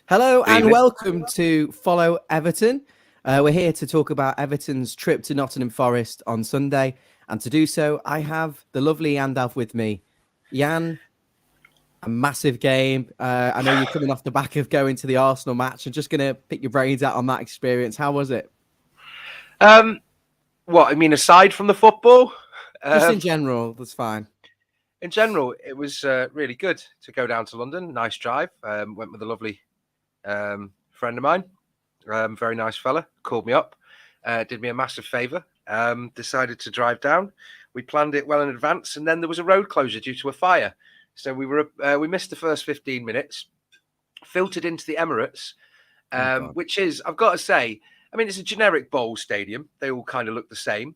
Hello Good and evening. welcome to Follow Everton. We're here to talk about Everton's trip to Nottingham Forest on Sunday. And to do so, I have the lovely Yandav with me. Yann, a massive game. I know you're coming off the back of going to the Arsenal match and just going to pick your brains out on that experience. How was it? What I mean, aside from the football, Just in general, that's fine. in general, it was really good to go down to London. Nice drive. Went with a lovely friend of mine. Very nice fella. Called me up. Did me a massive favour. Decided to drive down. We planned it well in advance, and then there was a road closure due to a fire. So we missed the first 15 minutes. Filtered into the Emirates, which is, I've got to say, I mean, it's a generic bowl stadium. They all kind of look the same.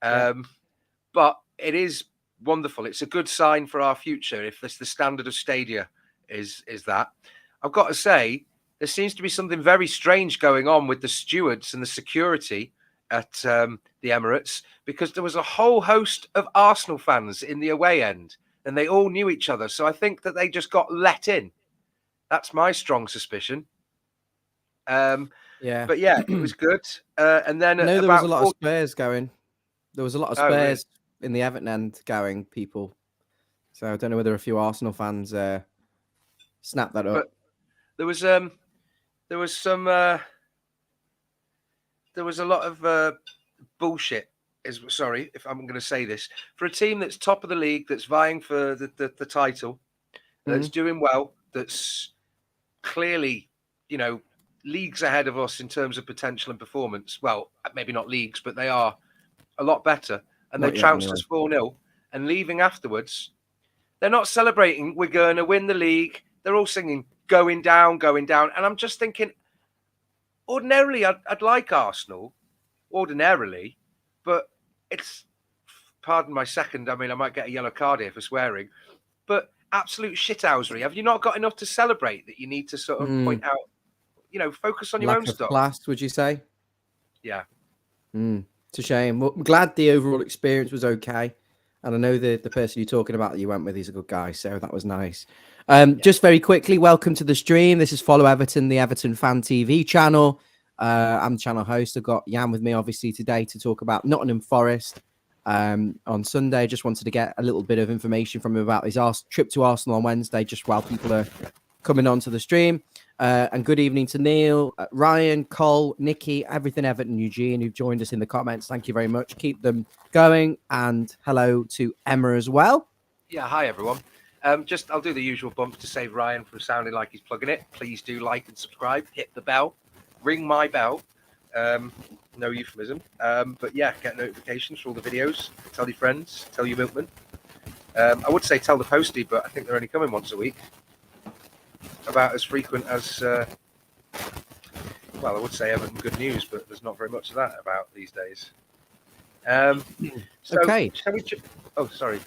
But it is wonderful. It's a good sign for our future if this the standard of stadia is that. I've got to say, there seems to be something very strange going on with the stewards and the security at the Emirates, because there was a whole host of Arsenal fans in the away end and they all knew each other. So I think that they just got let in. That's my strong suspicion. But yeah, it was good. And then there was a lot of Spurs going. There was a lot of Spurs in the Everton end going, people. So I don't know whether a few Arsenal fans snapped that up. But there was a lot of bullshit. Sorry if I'm going to say this, for a team that's top of the league, that's vying for the title, that's doing well, that's clearly, leagues ahead of us in terms of potential and performance. Well, maybe not leagues, but they are a lot better. And they trounced us 4-0 and leaving afterwards. They're not celebrating, we're going to win the league. They're all singing, going down, going down. And I'm just thinking, ordinarily, I'd like Arsenal, ordinarily, but it's, pardon my second, I mean, I might get a yellow card here for swearing, but absolute shithousery. Have you not got enough to celebrate that you need to sort of point out, focus on your own stuff? Lack of class, would you say? Yeah. It's a shame. Well, I'm glad the overall experience was okay. And I know the person you're talking about that you went with, he's a good guy. So that was nice. Just very quickly, welcome to the stream. This is Follow Everton, the Everton Fan TV channel. I'm the channel host. I've got Yann with me, obviously, today to talk about Nottingham Forest on Sunday. Just wanted to get a little bit of information from him about his trip to Arsenal on Wednesday, just while people are coming onto the stream. And good evening to Neil, Ryan, Cole, Nikki, everything Everton, Eugene, who've joined us in the comments. Thank you very much. Keep them going. And hello to Emma as well. Yeah, hi, everyone. I'll do the usual bump to save Ryan from sounding like he's plugging it. Please do like and subscribe. Hit the bell. Ring my bell. No euphemism. But yeah, get notifications for all the videos. Tell your friends. Tell your milkman. I would say tell the postie, but I think they're only coming once a week. About as frequent as, I would say Everton good news, but there's not very much of that about these days. Okay. Sorry.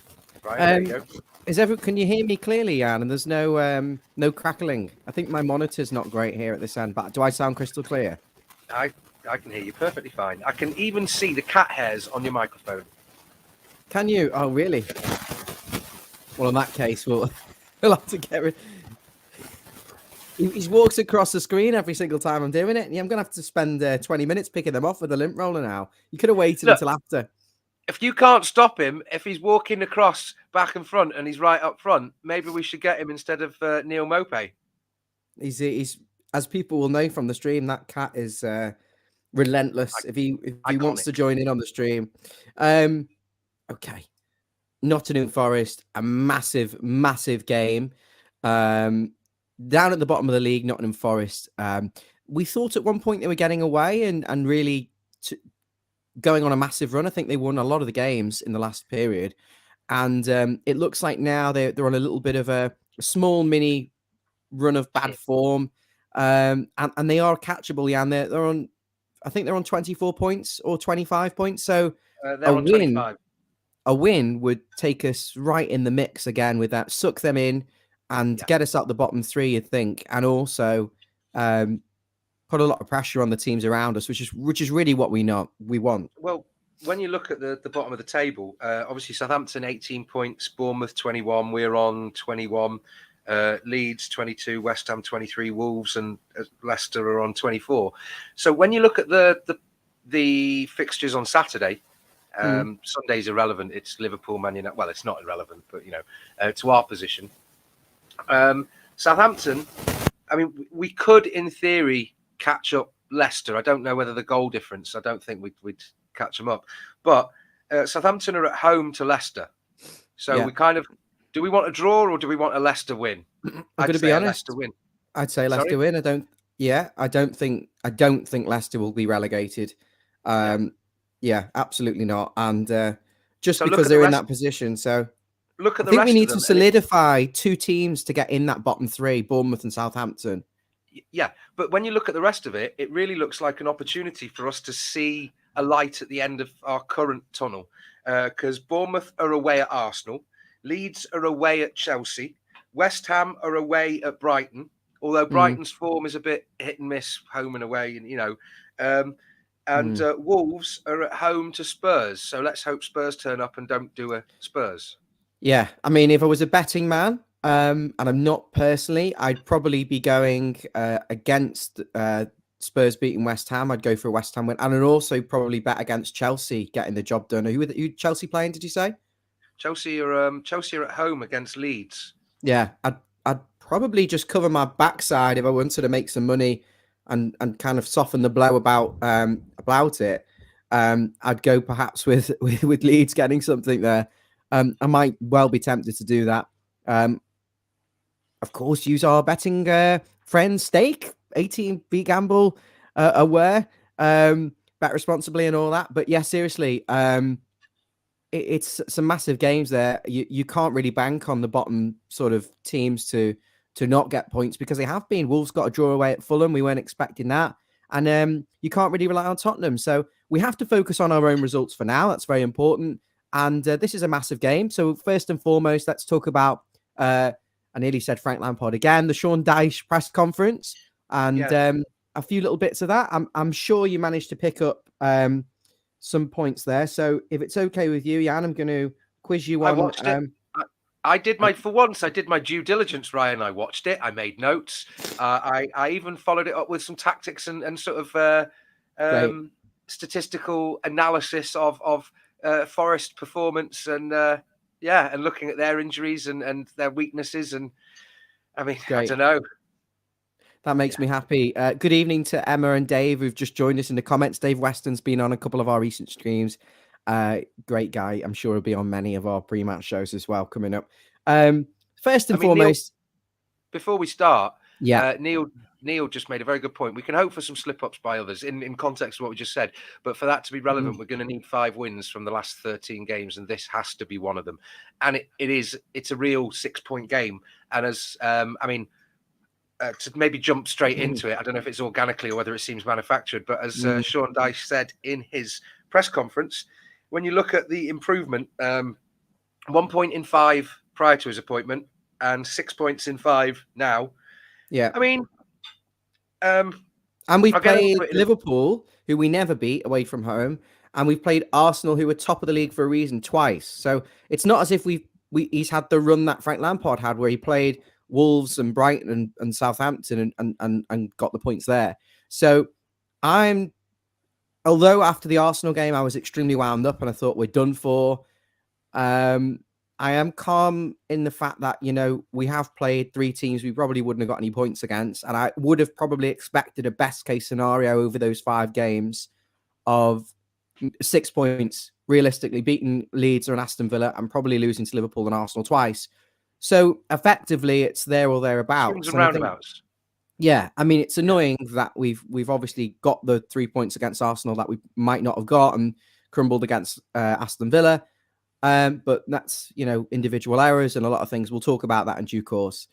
Ryan, there you go. Can you hear me clearly, Yann? And there's no crackling. I think my monitor's not great here at this end, but do I sound crystal clear? I can hear you perfectly fine. I can even see the cat hairs on your microphone. Can you? Oh, really? Well, in that case, we'll have to get rid. He walks across the screen every single time I'm doing it. And I'm going to have to spend 20 minutes picking them off with a lint roller now. You could have waited until after. If you can't stop him, if he's walking across back and front and he's right up front, maybe we should get him instead of Neil Mopé. He's as people will know from the stream, that cat is relentless. If he wants to join in on the stream. Okay. Nottingham Forest, a massive, massive game. Down at the bottom of the league, Nottingham Forest. We thought at one point they were getting away and really going on a massive run. I think they won a lot of the games in the last period. And it looks like now they're on a little bit of a small mini run of bad form. And they are catchable, Yann. They're on, I think they're on 24 points or 25 points. So a win would take us right in the mix again with that, suck them in and get us out the bottom three, you'd think. And also put a lot of pressure on the teams around us, which is really what we want. Well, when you look at the bottom of the table, obviously Southampton 18 points, Bournemouth 21, we're on 21. Leeds 22, West Ham 23, Wolves and Leicester are on 24. So when you look at the fixtures on Saturday, Sunday's irrelevant. It's Liverpool, Man United. Well, it's not irrelevant, but to our position. Southampton, I mean, we could, in theory, catch up Leicester. I don't know whether the goal difference, I don't think we'd catch them up. But Southampton are at home to Leicester. So we kind of, do we want a draw or do we want a Leicester win? I'm going to be honest. Leicester win. I'd say Leicester win. I don't think Leicester will be relegated. Yeah, absolutely not. And just so because they're in that position. So look at I think we need to solidify two teams to get in that bottom three, Bournemouth and Southampton. Yeah, but when you look at the rest of it, it really looks like an opportunity for us to see a light at the end of our current tunnel. Because Bournemouth are away at Arsenal, Leeds are away at Chelsea, West Ham are away at Brighton, although Brighton's form is a bit hit and miss, home and away, and Wolves are at home to Spurs. So let's hope Spurs turn up and don't do a Spurs. Yeah, I mean, if I was a betting man, and I'm not personally, I'd probably be going against Spurs beating West Ham. I'd go for a West Ham win, and I'd also probably bet against Chelsea getting the job done. Who Chelsea playing? Did you say? Chelsea are at home against Leeds. Yeah, I'd probably just cover my backside if I wanted to make some money and kind of soften the blow about it. I'd go perhaps with Leeds getting something there. I might well be tempted to do that. Of course, use our betting friends Stake 18 be gamble aware, bet responsibly and all that. But yeah, seriously, it's some massive games there. You can't really bank on the bottom sort of teams to not get points because they have been. Wolves got a draw away at Fulham. We weren't expecting that. And you can't really rely on Tottenham. So we have to focus on our own results for now. That's very important. And this is a massive game. So first and foremost, let's talk about, I nearly said Frank Lampard again, the Sean Dyche press conference. And a few little bits of that. I'm sure you managed to pick up some points there. So if it's okay with you, Yann, I'm going to quiz you on. I watched it. I did my due diligence, Ryan. I watched it. I made notes. I even followed it up with some tactics and sort of statistical analysis of Forest performance and and looking at their injuries and their weaknesses. And I mean, I don't know. That makes me happy. Good evening to Emma and Dave, who've just joined us in the comments. Dave Weston's been on a couple of our recent streams. Great guy. I'm sure he'll be on many of our pre-match shows as well coming up. First and foremost, Neil, before we start, Neil just made a very good point. We can hope for some slip-ups by others in context of what we just said, but for that to be relevant, we're going to need 5 wins from the last 13 games, and this has to be one of them. And it's a real 6-point game. And as to maybe jump straight into it, I don't know if it's organically or whether it seems manufactured, but as Sean Dyche said in his press conference, when you look at the improvement, 1 point in 5 prior to his appointment and 6 points in 5 now. Yeah. I mean, and we've played Liverpool, who we never beat away from home, and we've played Arsenal, who were top of the league for a reason, twice. So it's not as if he's had the run that Frank Lampard had, where he played Wolves and Brighton and Southampton and got the points there. So although after the Arsenal game, I was extremely wound up and I thought we're done for. I am calm in the fact that, we have played 3 teams we probably wouldn't have got any points against. And I would have probably expected a best case scenario over those 5 games of 6 points, realistically, beating Leeds or Aston Villa and probably losing to Liverpool and Arsenal twice. So effectively, it's there or thereabouts. Swings and roundabouts. Yeah, I mean, it's annoying that we've obviously got the 3 points against Arsenal that we might not have got and crumbled against Aston Villa. But that's, individual errors and a lot of things. We'll talk about that in due course.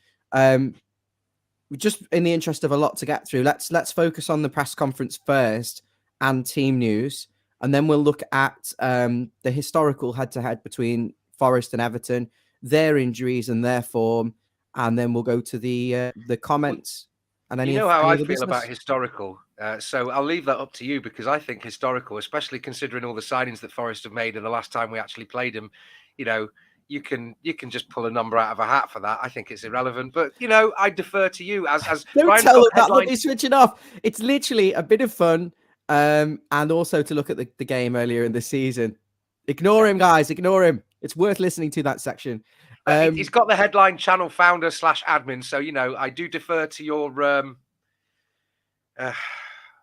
Just in the interest of a lot to get through, let's focus on the press conference first and team news, and then we'll look at the historical head-to-head between Forest and Everton, their injuries and their form, and then we'll go to the comments. And you know how I feel about historical, so I'll leave that up to you, because I think historical, especially considering all the signings that Forest have made and the last time we actually played him, you can just pull a number out of a hat for that. I think it's irrelevant, but I defer to you as Don't Ryan's tell got them that. Look, headlines. he's switching off. It's literally a bit of fun, and also to look at the game earlier in the season. Ignore him, guys. Ignore him. It's worth listening to that section. He's got the headline channel founder / admin, so I do defer to your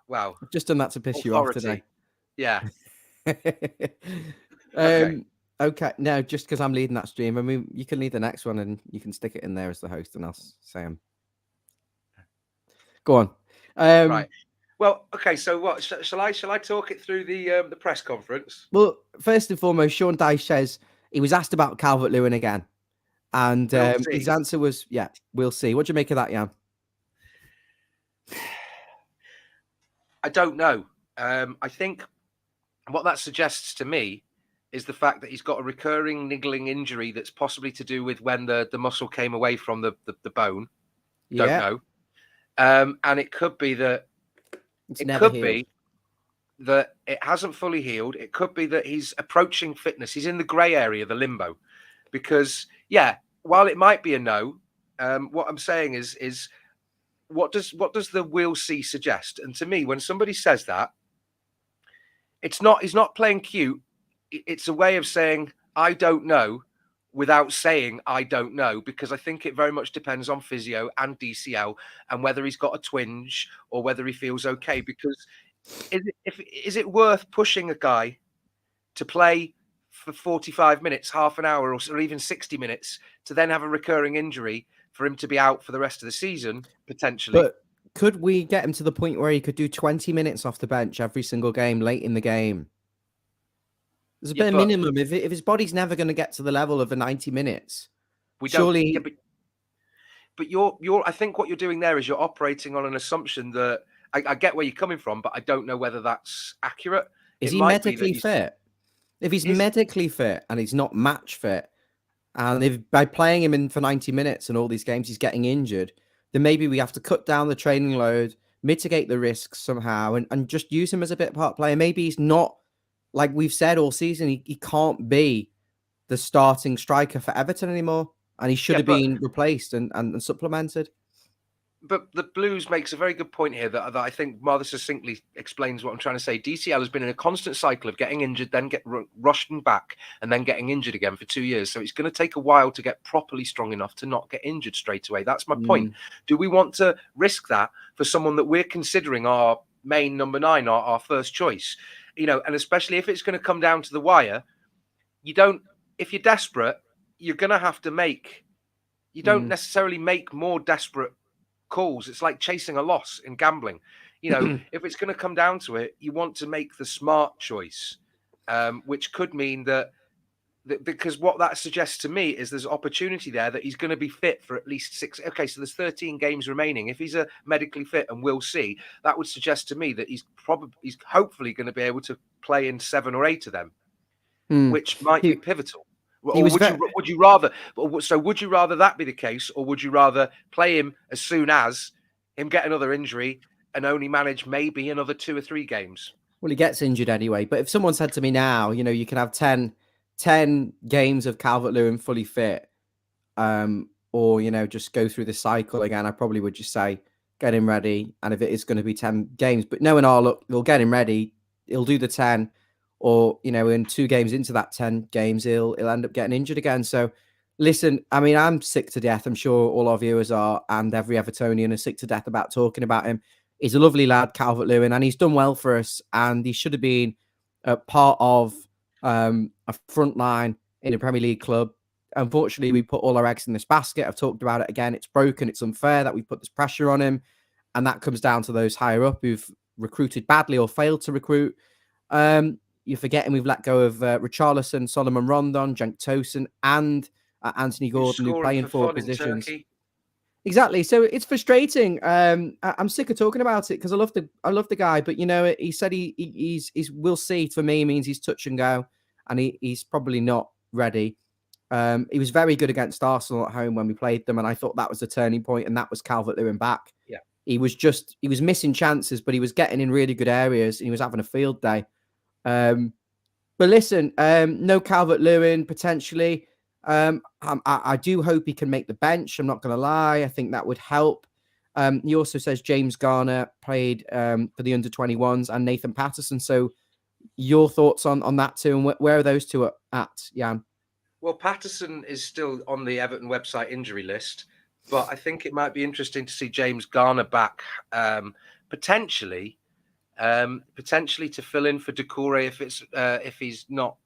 well, I've just done that to piss authority. you off today. Yeah. Okay. No, just because I'm leading that stream. I mean, you can lead the next one and you can stick it in there as the host, and I'll say them. Go on. Right. Well, okay. So what? Shall I talk it through the press conference? Well, first and foremost, Sean Dyche says he was asked about Calvert-Lewin again, and his answer was, "Yeah, we'll see." What do you make of that, Yann? I don't know. I think what that suggests to me is the fact that he's got a recurring niggling injury that's possibly to do with when the muscle came away from the bone. Yeah. Don't know. And it could be that that it hasn't fully healed. It could be that he's approaching fitness. He's in the grey area, the limbo. Because, while it might be a no, what I'm saying is what does the "we'll see" suggest? And to me, when somebody says that, he's not playing cute. It's a way of saying, I don't know, without saying I don't know, because I think it very much depends on physio and DCL and whether he's got a twinge or whether he feels okay. Because is it worth pushing a guy to play for 45 minutes, half an hour, or even 60 minutes to then have a recurring injury for him to be out for the rest of the season, potentially? But could we get him to the point where he could do 20 minutes off the bench every single game late in the game? There's a bare minimum. If his body's never going to get to the level of the 90 minutes, surely. Yeah, but I think what you're doing there is you're operating on an assumption that I get where you're coming from, but I don't know whether that's accurate. Is he medically fit? If he's medically fit and he's not match fit, and if by playing him in for 90 minutes and all these games he's getting injured, then maybe we have to cut down the training load, mitigate the risks somehow, and just use him as a bit part player. Maybe he's not, like we've said all season, he can't be the starting striker for Everton anymore, and he should have been replaced and supplemented. But the Blues makes a very good point here that I think rather succinctly explains what I'm trying to say. DCL has been in a constant cycle of getting injured, then get rushed back, and then getting injured again for 2 years. So it's going to take a while to get properly strong enough to not get injured straight away. That's my point. Do we want to risk that for someone that we're considering our main number 9, our first choice? And especially if it's going to come down to the wire, if you're desperate, you're going to have to you don't necessarily make more desperate calls. It's like chasing a loss in gambling. If it's going to come down to it, you want to make the smart choice, which could mean that because what that suggests to me is there's opportunity there that he's going to be fit for at least 6. Okay, so there's 13 games remaining. If he's a medically fit, and we'll see, that would suggest to me that he's hopefully going to be able to play in 7 or 8 of them, which might be pivotal. Or would you rather that be the case, or would you rather play him as soon as him get another injury and only manage maybe another 2 or 3 games? Well, he gets injured anyway. But if someone said to me now, you can have 10 games of Calvert-Lewin fully fit, or just go through the cycle again, I probably would just say get him ready. And if it is going to be 10 games, but knowing look, we'll get him ready, he'll do the 10. Or, in 2 games into that 10 games, he'll end up getting injured again. So, listen, I mean, I'm sick to death. I'm sure all our viewers are, and every Evertonian is sick to death about talking about him. He's a lovely lad, Calvert-Lewin, and he's done well for us. And he should have been a part of a front line in a Premier League club. Unfortunately, we put all our eggs in this basket. I've talked about it again. It's broken. It's unfair that we put this pressure on him. And that comes down to those higher up who've recruited badly or failed to recruit. You're forgetting we've let go of Richarlison, Solomon Rondon, Cenk Tosun, and Anthony Gordon, who play in 4 positions. Exactly. So it's frustrating. I'm sick of talking about it because I love the guy, but he said he's we'll see. For me, means he's touch and go, and he's probably not ready. He was very good against Arsenal at home when we played them, and I thought that was the turning point, and that was Calvert-Lewin back. Yeah, he was missing chances, but he was getting in really good areas, and he was having a field day. But listen, no Calvert-Lewin potentially. I do hope he can make the bench. I'm not going to lie. I think that would help. He also says James Garner played for the under-21s and Nathan Patterson. So your thoughts on that too, and where are those two at, Jan? Well, Patterson is still on the Everton website injury list, but I think it might be interesting to see James Garner back, potentially to fill in for Doucouré if he's not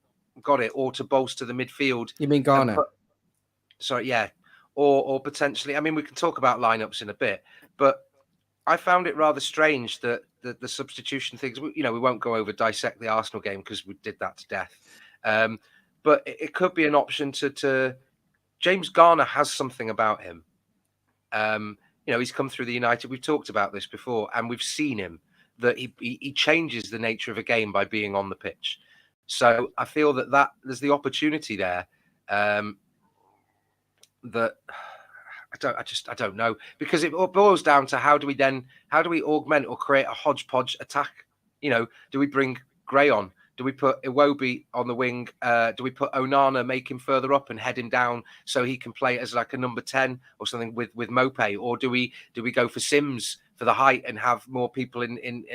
got it, or to bolster the midfield. You mean Garner? Or potentially. I mean, we can talk about lineups in a bit, but I found it rather strange that the substitution things. We won't go over dissect the Arsenal game because we did that to death. But it could be an option to James Garner has something about him. He's come through the United. We've talked about this before, and we've seen him that he changes the nature of a game by being on the pitch. So I feel that there's the opportunity there. That I don't know, because it boils down to how do we augment or create a hodgepodge attack? Do we bring Gray on? Do we put Iwobi on the wing? Do we put Onana, make him further up and head him down so he can play as like a number 10 or something with Mopé? Or do we go for Sims for the height and have more people in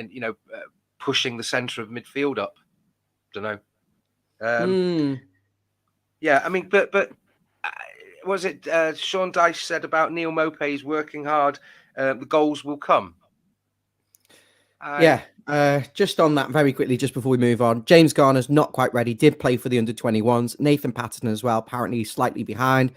pushing the centre of midfield up? Don't know. Yeah, I mean, but was it Sean Dyche said about Neil Mopé's working hard? The goals will come. Just on that very quickly, just before we move on, James Garner's not quite ready. Did play for the under-21s. Nathan Patterson as well, apparently slightly behind.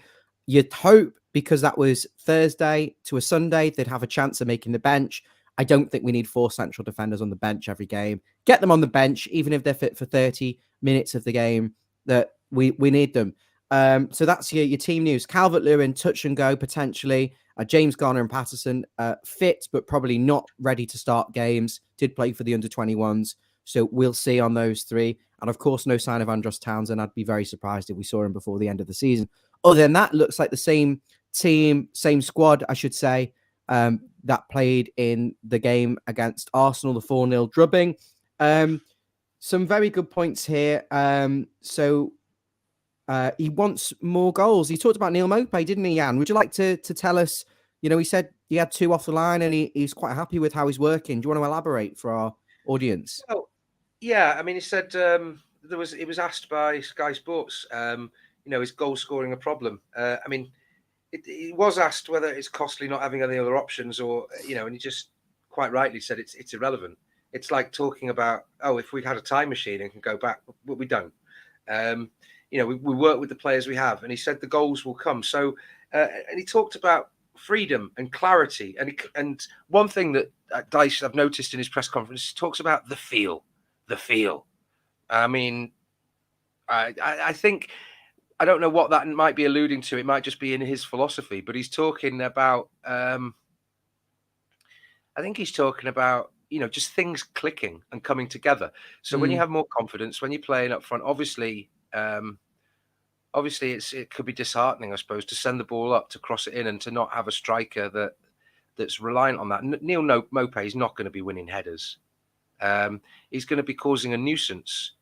You'd hope, because that was Thursday to a Sunday, they'd have a chance of making the bench. I don't think we need 4 central defenders on the bench every game. Get them on the bench, even if they're fit for 30 minutes of the game, that we need them. So that's your team news. Calvert-Lewin, touch and go potentially. James Garner and Patterson fit, but probably not ready to start games. Did play for the under-21s. So we'll see on those 3. And of course, no sign of Andros Townsend. I'd be very surprised if we saw him before the end of the season. Other than that, looks like the same team, same squad, I should say, that played in the game against Arsenal, the 4-0 drubbing. Some very good points here. He wants more goals. He talked about Neil Mopé, didn't he, Yann? Would you like to tell us, he said he had 2 off the line and he's quite happy with how he's working. Do you want to elaborate for our audience? Oh, yeah. I mean, he said he was asked by Sky Sports, is goal scoring a problem? I mean, he was asked whether it's costly not having any other options or, and he just quite rightly said it's irrelevant. It's like talking about, if we had a time machine and can go back, but we don't. We work with the players we have, and he said the goals will come. So, and he talked about freedom and clarity, and one thing that Dyche I've noticed in his press conference, he talks about the feel. I mean, I think, I don't know what that might be alluding to. It might just be in his philosophy, but he's talking about. I think he's talking about just things clicking and coming together. So when you have more confidence, when you're playing up front, obviously it could be disheartening, I suppose, to send the ball up, to cross it in, and to not have a striker that's reliant on that. Neil Mopé is not going to be winning headers. He's going to be causing a nuisance.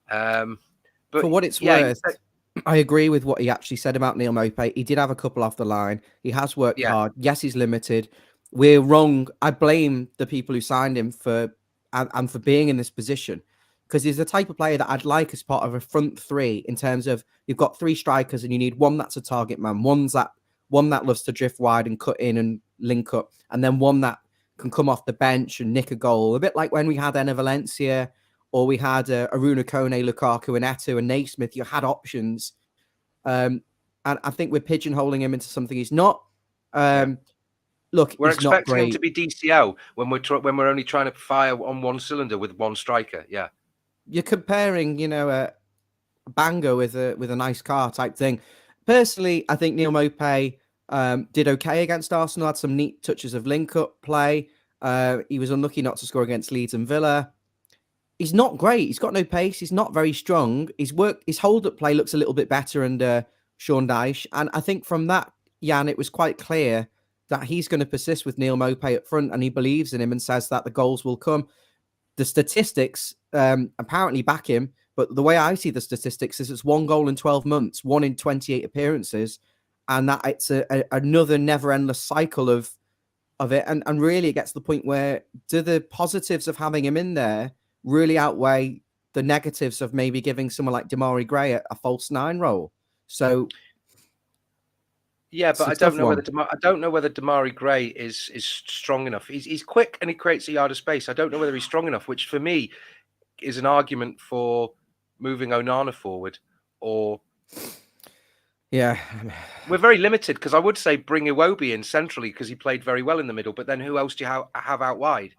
But for what it's worth, I agree with what he actually said about Neil Mopé. He did have a couple off the line. He has worked hard. Yes, he's limited. We're wrong. I blame the people who signed him for being in this position, because he's the type of player that I'd like as part of a front 3, in terms of you've got 3 strikers and you need one that's a target man, one that loves to drift wide and cut in and link up, and then one that can come off the bench and nick a goal. A bit like when we had Enner Valencia, or we had Aruna Kone, Lukaku and Eto'o and Naismith. You had options. And I think we're pigeonholing him into something he's not. Look, we're expecting not great. Him to be DCL when we're only trying to fire on one cylinder with one striker. Yeah. You're comparing, a banger with a nice car type thing. Personally, I think Neil Mopé did okay against Arsenal. Had some neat touches of link-up play. He was unlucky not to score against Leeds and Villa. He's not great. He's got no pace. He's not very strong. His hold-up play looks a little bit better under Sean Dyche. And I think from that, Jan, it was quite clear that he's going to persist with Neil Mopé up front, and he believes in him and says that the goals will come. The statistics apparently back him, But the way I see the statistics is it's 1 goal in 12 months, 1 in 28 appearances, and that it's another never endless cycle of it. And really it gets to the point where do the positives of having him in there really outweigh the negatives of maybe giving someone like Damari Gray a false 9 role? So yeah, but I don't know whether Damari Gray is strong enough. He's quick and he creates a yard of space. I don't know whether he's strong enough, which for me is an argument for moving Onana forward. Or yeah, we're very limited, because I would say bring Iwobi in centrally because he played very well in the middle. But then who else do you have out wide?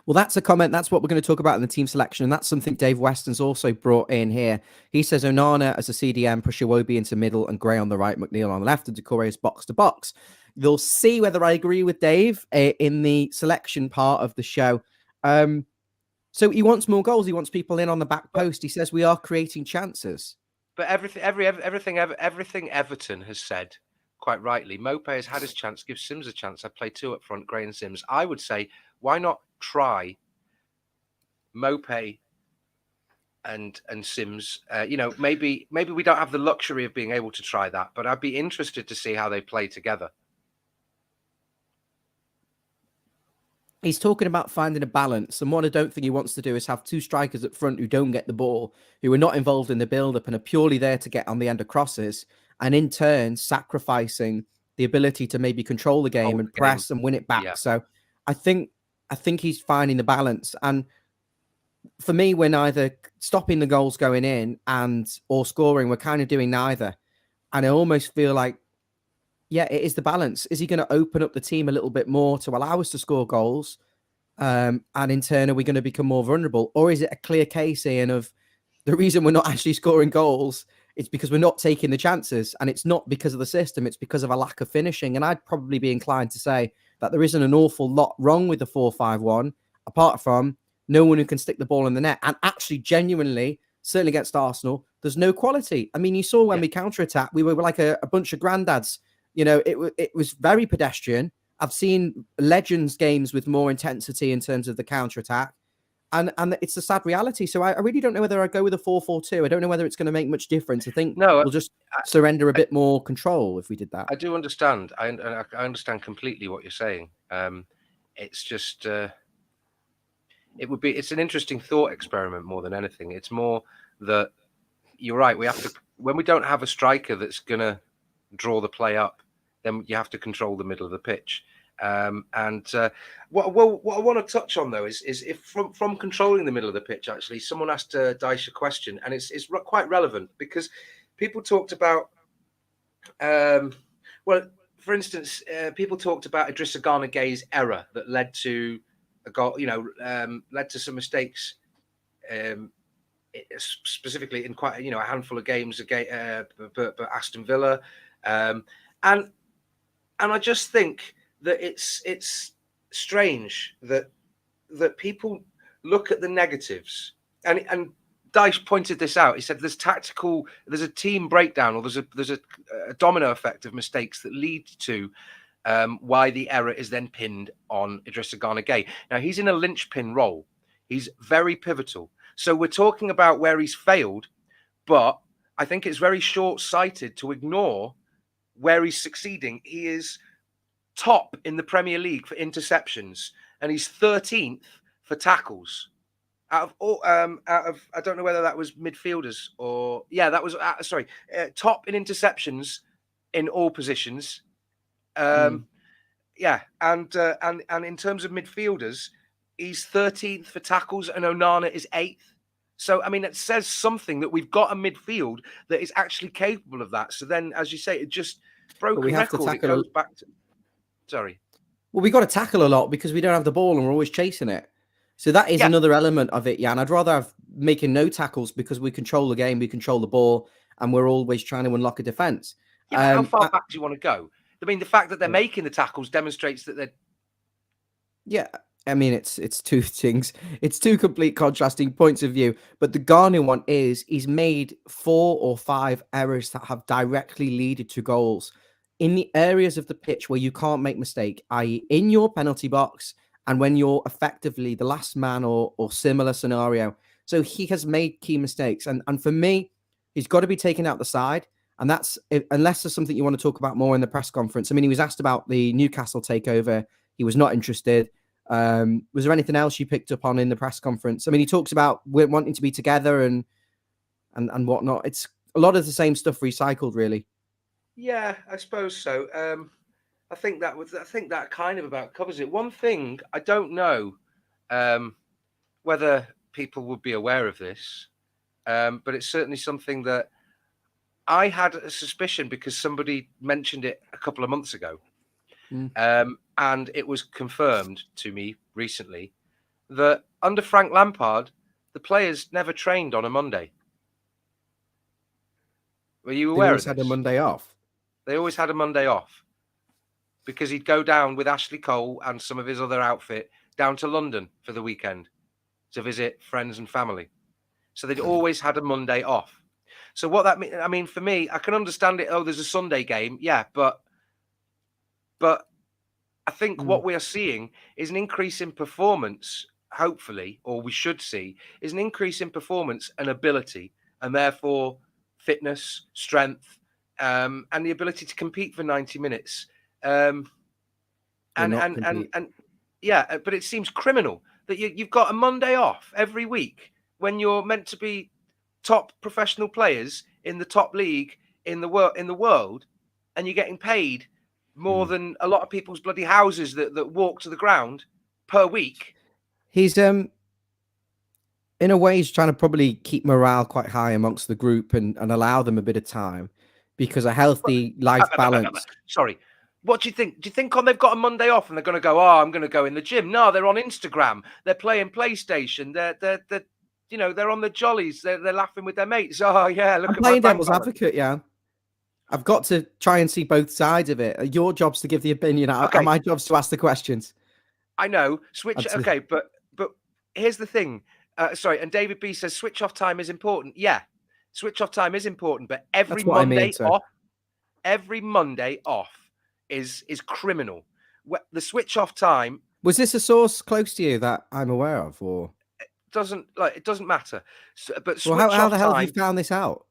Well, that's a comment. That's what we're going to talk about in the team selection. And that's something Dave Weston's also brought in here. He says Onana as a CDM, push Iwobi into middle and Gray on the right, McNeil on the left, and Doucouré is box to box. You'll see whether I agree with Dave in the selection part of the show. So he wants more goals. He wants people in on the back post. He says we are creating chances. But everything Everton has said, quite rightly, Mope has had his chance. Give Sims a chance. I play 2 up front, Gray and Sims. I would say, why not try Mope and Sims? Maybe we don't have the luxury of being able to try that, but I'd be interested to see how they play together. He's talking about finding a balance. And what I don't think he wants to do is have 2 strikers up front who don't get the ball, who are not involved in the build-up and are purely there to get on the end of crosses, and in turn sacrificing the ability to maybe control the game and press and win it back. Yeah. So I think he's finding the balance. And for me, we're neither stopping the goals going in or scoring. We're kind of doing neither. And I almost feel like, yeah, it is the balance. Is he going to open up the team a little bit more to allow us to score goals? And in turn, are we going to become more vulnerable? Or is it a clear case, Ian, of the reason we're not actually scoring goals? It's because we're not taking the chances. And it's not because of the system. It's because of a lack of finishing. And I'd probably be inclined to say that there isn't an awful lot wrong with the 4-5-1, apart from no one who can stick the ball in the net. And actually, genuinely, certainly against Arsenal, there's no quality. I mean, you saw when we counter-attack, we were like a bunch of granddads. It was very pedestrian. I've seen Legends games with more intensity in terms of the counter-attack. And it's a sad reality. So I really don't know whether I go with a 4-4-2. I don't know whether it's going to make much difference. I think we'll just surrender a bit more control if we did that. I do understand. I understand completely what you're saying. It's just it's an interesting thought experiment more than anything. It's more that you're right. We have to, when we don't have a striker that's going to draw the play up, then you have to control the middle of the pitch. What I want to touch on though is if from controlling the middle of the pitch, actually, someone asked Dyche a question, and it's quite relevant because people talked about, for instance, people talked about Idrissa Gana Gay's error that led to a goal, led to some mistakes, specifically in quite a handful of games against Aston Villa, and I just think that it's strange that people look at the negatives, and Dyche pointed this out. He said there's a team breakdown, or there's a domino effect of mistakes that lead to why the error is then pinned on Idrissa Gana Gay. Now he's in a linchpin role. He's very pivotal. So we're talking about where he's failed, but I think it's very short-sighted to ignore where he's succeeding. He is top in the Premier League for interceptions, and he's 13th for tackles. Out of I don't know whether that was midfielders or that was top in interceptions in all positions. And in terms of midfielders, he's 13th for tackles, and Onana is 8th. So I mean, it says something that we've got a midfield that is actually capable of that. So then, as you say, it just broke a record. It goes back to. Sorry. Well, we got to tackle a lot because we don't have the ball and we're always chasing it. So that is another element of it, Jan. I'd rather have making no tackles because we control the game, we control the ball, and we're always trying to unlock a defence. Yeah, how far back do you want to go? I mean, the fact that they're making the tackles demonstrates that they're. Yeah, I mean, it's two things. It's two complete contrasting points of view. But the Ghana one is he's made 4 or 5 errors that have directly led to goals in the areas of the pitch where you can't make mistake, i.e. in your penalty box and when you're effectively the last man or similar scenario. So he has made key mistakes. And for me, he's got to be taken out the side. And that's, unless there's something you want to talk about more in the press conference. I mean, he was asked about the Newcastle takeover. He was not interested. Was there anything else you picked up on in the press conference? I mean, he talks about wanting to be together and whatnot. It's a lot of the same stuff recycled, really. Yeah, I suppose so. I think that kind of about covers it. One thing I don't know whether people would be aware of this, but it's certainly something that I had a suspicion because somebody mentioned it a couple of months ago. And it was confirmed to me recently that under Frank Lampard, the players never trained on a Monday. Were you aware of this? They always had a Monday off. They always had a Monday off because he'd go down with Ashley Cole and some of his other outfit down to London for the weekend to visit friends and family. So they'd always had a Monday off. So what that means, I mean, for me, I can understand it. Oh, there's a Sunday game. Yeah, but I think what we are seeing is an increase in performance, hopefully, or we should see, is an increase in performance and ability, and therefore fitness, strength, and the ability to compete for 90 minutes. And yeah, but it seems criminal that you've got a Monday off every week when you're meant to be top professional players in the top league in the world, and you're getting paid more than a lot of people's bloody houses that walk to the ground per week. He's in a way he's trying to probably keep morale quite high amongst the group and allow them a bit of time, because a healthy life balance. Sorry. What do you think? Do you think they've got a Monday off and they're going to go, oh, I'm going to go in the gym? No, they're on Instagram. They're playing PlayStation. They're on the jollies. They're laughing with their mates. Oh yeah, look I'm at playing my devil's advocate, yeah. I've got to try and see both sides of it. Your job's to give the opinion. Okay. My job's to ask the questions. I know. Okay, but here's the thing. Sorry, and David B says switch off time is important. Yeah, switch off time is important, but every Monday off is criminal. The switch off time. Was this a source close to you that I'm aware of, or it doesn't matter? So, but switch how the hell have you found this out?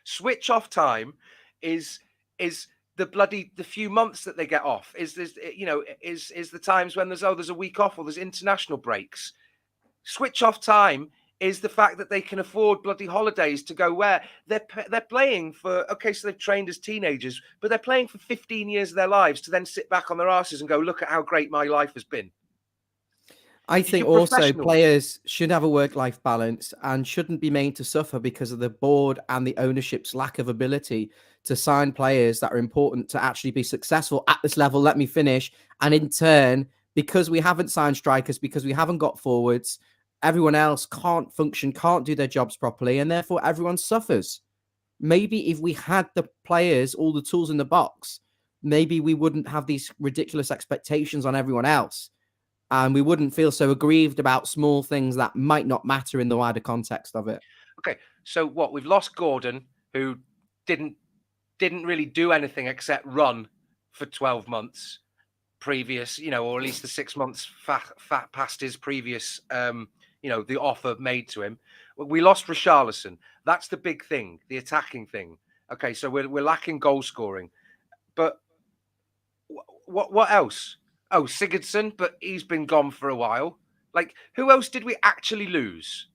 Switch off time is the few months that they get off, is the times when there's a week off or there's international breaks. Switch off time is the fact that they can afford bloody holidays to go where they're playing for. Okay, so they've trained as teenagers, but they're playing for 15 years of their lives to then sit back on their asses and go, look at how great my life has been. I think also players should have a work-life balance and shouldn't be made to suffer because of the board and the ownership's lack of ability to sign players that are important to actually be successful at this level. Let me finish. And in turn, because we haven't signed strikers, because we haven't got forwards, everyone else can't function, can't do their jobs properly, and therefore everyone suffers. Maybe if we had the players, all the tools in the box, maybe we wouldn't have these ridiculous expectations on everyone else. And we wouldn't feel so aggrieved about small things that might not matter in the wider context of it. Okay, so what? We've lost Gordon, who didn't really do anything except run for 12 months previous, or at least the 6 months past his previous, the offer made to him. We lost Richarlison. That's the big thing, the attacking thing. Okay, so we're lacking goal scoring. But what else? Oh, Sigurdsson, but he's been gone for a while. Like, who else did we actually lose?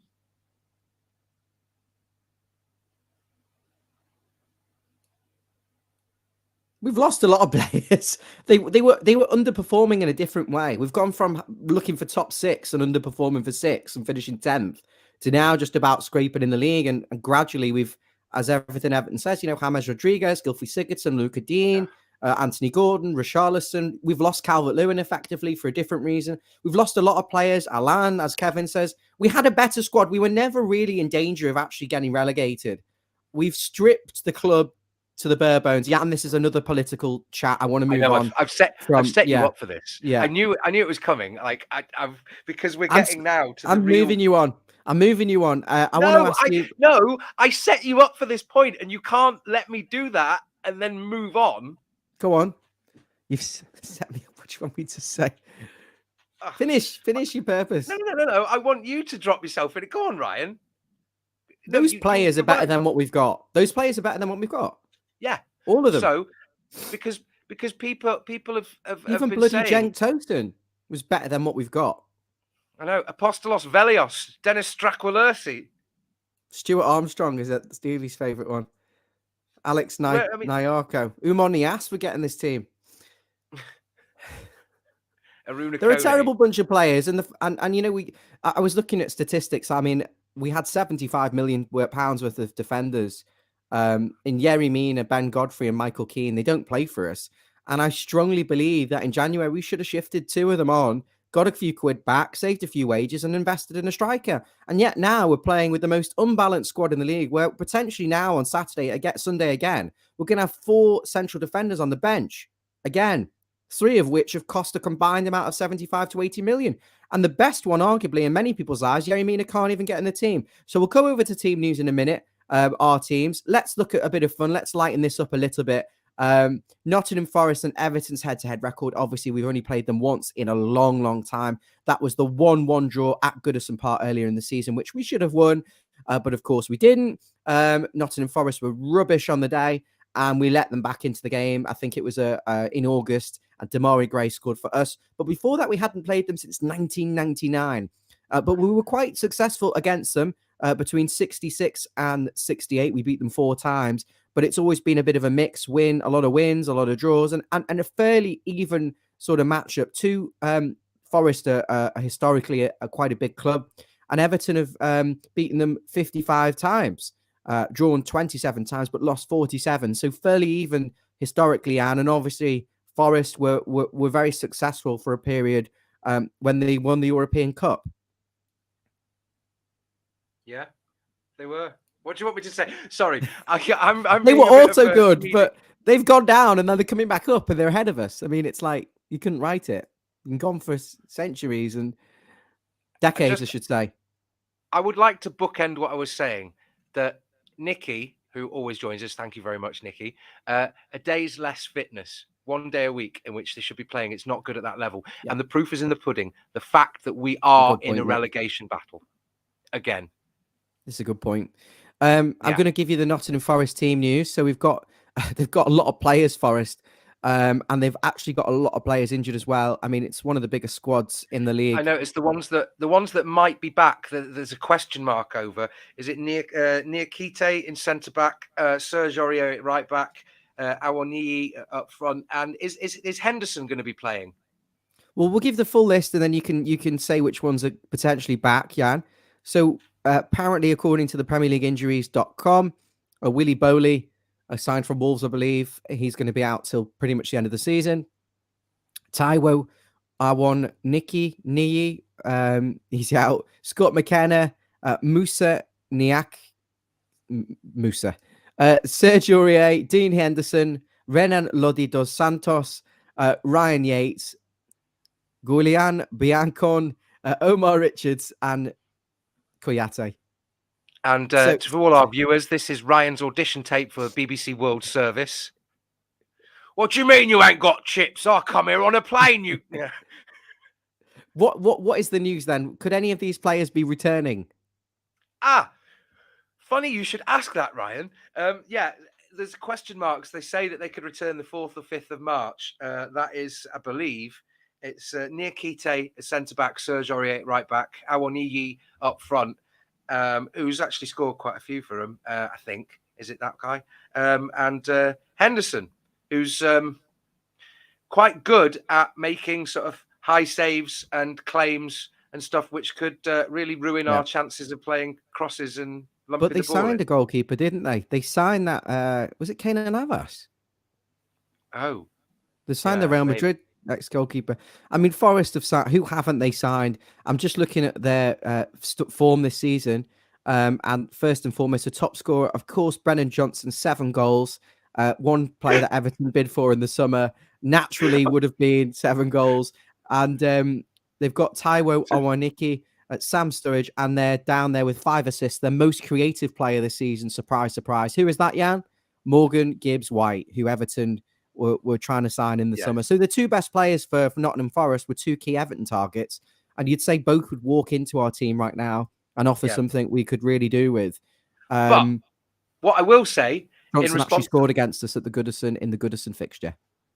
We've lost a lot of players. They were underperforming in a different way. We've gone from looking for top 6 and underperforming for 6 and finishing 10th to now just about scraping in the league. And gradually we've, as everything Everton says, James Rodriguez, Gylfi Sigurdsson, Luca Dean, Anthony Gordon, Richarlison. We've lost Calvert-Lewin effectively for a different reason. We've lost a lot of players. Alan, as Kevin says, we had a better squad. We were never really in danger of actually getting relegated. We've stripped the club to the bare bones. Yeah, and this is another political chat. I want to move on. I've set you up for this. Yeah, I knew it was coming. Like I've because we're getting now to. I'm moving you on. I want to ask you. No, I set you up for this point, and you can't let me do that and then move on. Go on. You've set me up. What do you want me to say? Oh, Finish your purpose. no. I want you to drop yourself in it. Go on, Ryan. No, Those players are better than what we've got. Those players are better than what we've got. Yeah. All of them. So, because people have Even been bloody saying, Cenk Tosun was better than what we've got. I know, Apostolos Velios, Dennis Strakwalersi. Stuart Armstrong is Stevie's favourite one. Alex Nyarko. Umonias, we're getting this team. Aruna They're a Kone. terrible bunch of players, and you know, I was looking at statistics. I mean, we had £75 million worth of defenders in Yerry Mina, Ben Godfrey, and Michael Keane. They don't play for us, and I strongly believe that in January we should have shifted 2 of them on, got a few quid back, saved a few wages, and invested in a striker. And yet now we're playing with the most unbalanced squad in the league. Where potentially now on Sunday again, we're going to have 4 central defenders on the bench again. 3 of which have cost a combined amount of 75 to 80 million. And the best one, arguably, in many people's eyes, Yerry Mina can't even get in the team. So we'll come over to team news in a minute, our teams. Let's look at a bit of fun. Let's lighten this up a little bit. Nottingham Forest and Everton's head-to-head record. Obviously, we've only played them once in a long, long time. That was the 1-1 draw at Goodison Park earlier in the season, which we should have won. But of course, we didn't. Nottingham Forest were rubbish on the day, and we let them back into the game. I think it was in August, and Damari Gray scored for us. But before that, we hadn't played them since 1999. But we were quite successful against them between 66 and 68. We beat them 4 times. But it's always been a bit of a mix win, a lot of wins, a lot of draws, and a fairly even sort of matchup. Forest are historically quite a big club, and Everton have beaten them 55 times. Drawn 27 times, but lost 47. So fairly even historically, Anne. And obviously, Forest were very successful for a period when they won the European Cup. Yeah, they were. What do you want me to say? Sorry, They were also good, but they've gone down and then they're coming back up and they're ahead of us. I mean, it's like you couldn't write it. You've gone for centuries and decades, I should say. I would like to bookend what I was saying, that Nikki, who always joins us, thank you very much, Nikki, a day's less fitness, 1 day a week in which they should be playing. It's not good at that level. Yeah. And the proof is in the pudding. The fact that we are in a relegation battle again. This is a good point. I'm going to give you the Nottingham Forest team news. So they've got a lot of players, Forest, and they've actually got a lot of players injured as well. I mean, it's one of the biggest squads in the league. I know it's the ones that might be back. There's a question mark over. Is it near Kite in centre back, Serge Aurier at right back, Awoniyi up front, and is Henderson going to be playing? Well, we'll give the full list, and then you can say which ones are potentially back, Jan. So apparently, according to the PremierLeagueInjuries.com, Willie Bowley, signed from Wolves, I believe, he's going to be out till pretty much the end of the season. Taiwo Awoniyi, he's out. Scott McKenna, Serge Aurier, Dean Henderson, Renan Lodi dos Santos, Ryan Yates, Goulian Biancon, Omar Richards, and Koyate. And for all our viewers, this is Ryan's audition tape for BBC World Service. What do you mean you ain't got chips? I come here on a plane. You. Yeah. What is the news then? Could any of these players be returning? Funny you should ask that, Ryan. Yeah, there's question marks. They say that they could return the 4th or 5th of March. That is, I believe, it's near Kite, centre back, Serge Aurier right back, Awoniyi up front. Who's actually scored quite a few for him, I think. Is it that guy? And Henderson, who's quite good at making sort of high saves and claims and stuff, which could really ruin our chances of playing crosses and lumping the ball. But they signed a goalkeeper, didn't they? They signed that, was it Kenan Navas? Oh. They signed the Real Madrid ex-goalkeeper. I mean, Forest have signed. Who haven't they signed? I'm just looking at their form this season. And first and foremost, a top scorer, of course, Brennan Johnson, 7 goals. One player that Everton bid for in the summer naturally would have been 7 goals. And they've got Taiwo Awoniyi, Sam Sturridge, and they're down there with 5 assists. Their most creative player this season. Surprise, surprise. Who is that, Jan? Morgan Gibbs-White, who Everton were trying to sign in the Yeah. summer. So the two best players for Nottingham Forest were two key Everton targets. And you'd say both would walk into our team right now and offer Yeah. something we could really do with. But what I will say in Johnson actually response, scored against us at the Goodison fixture,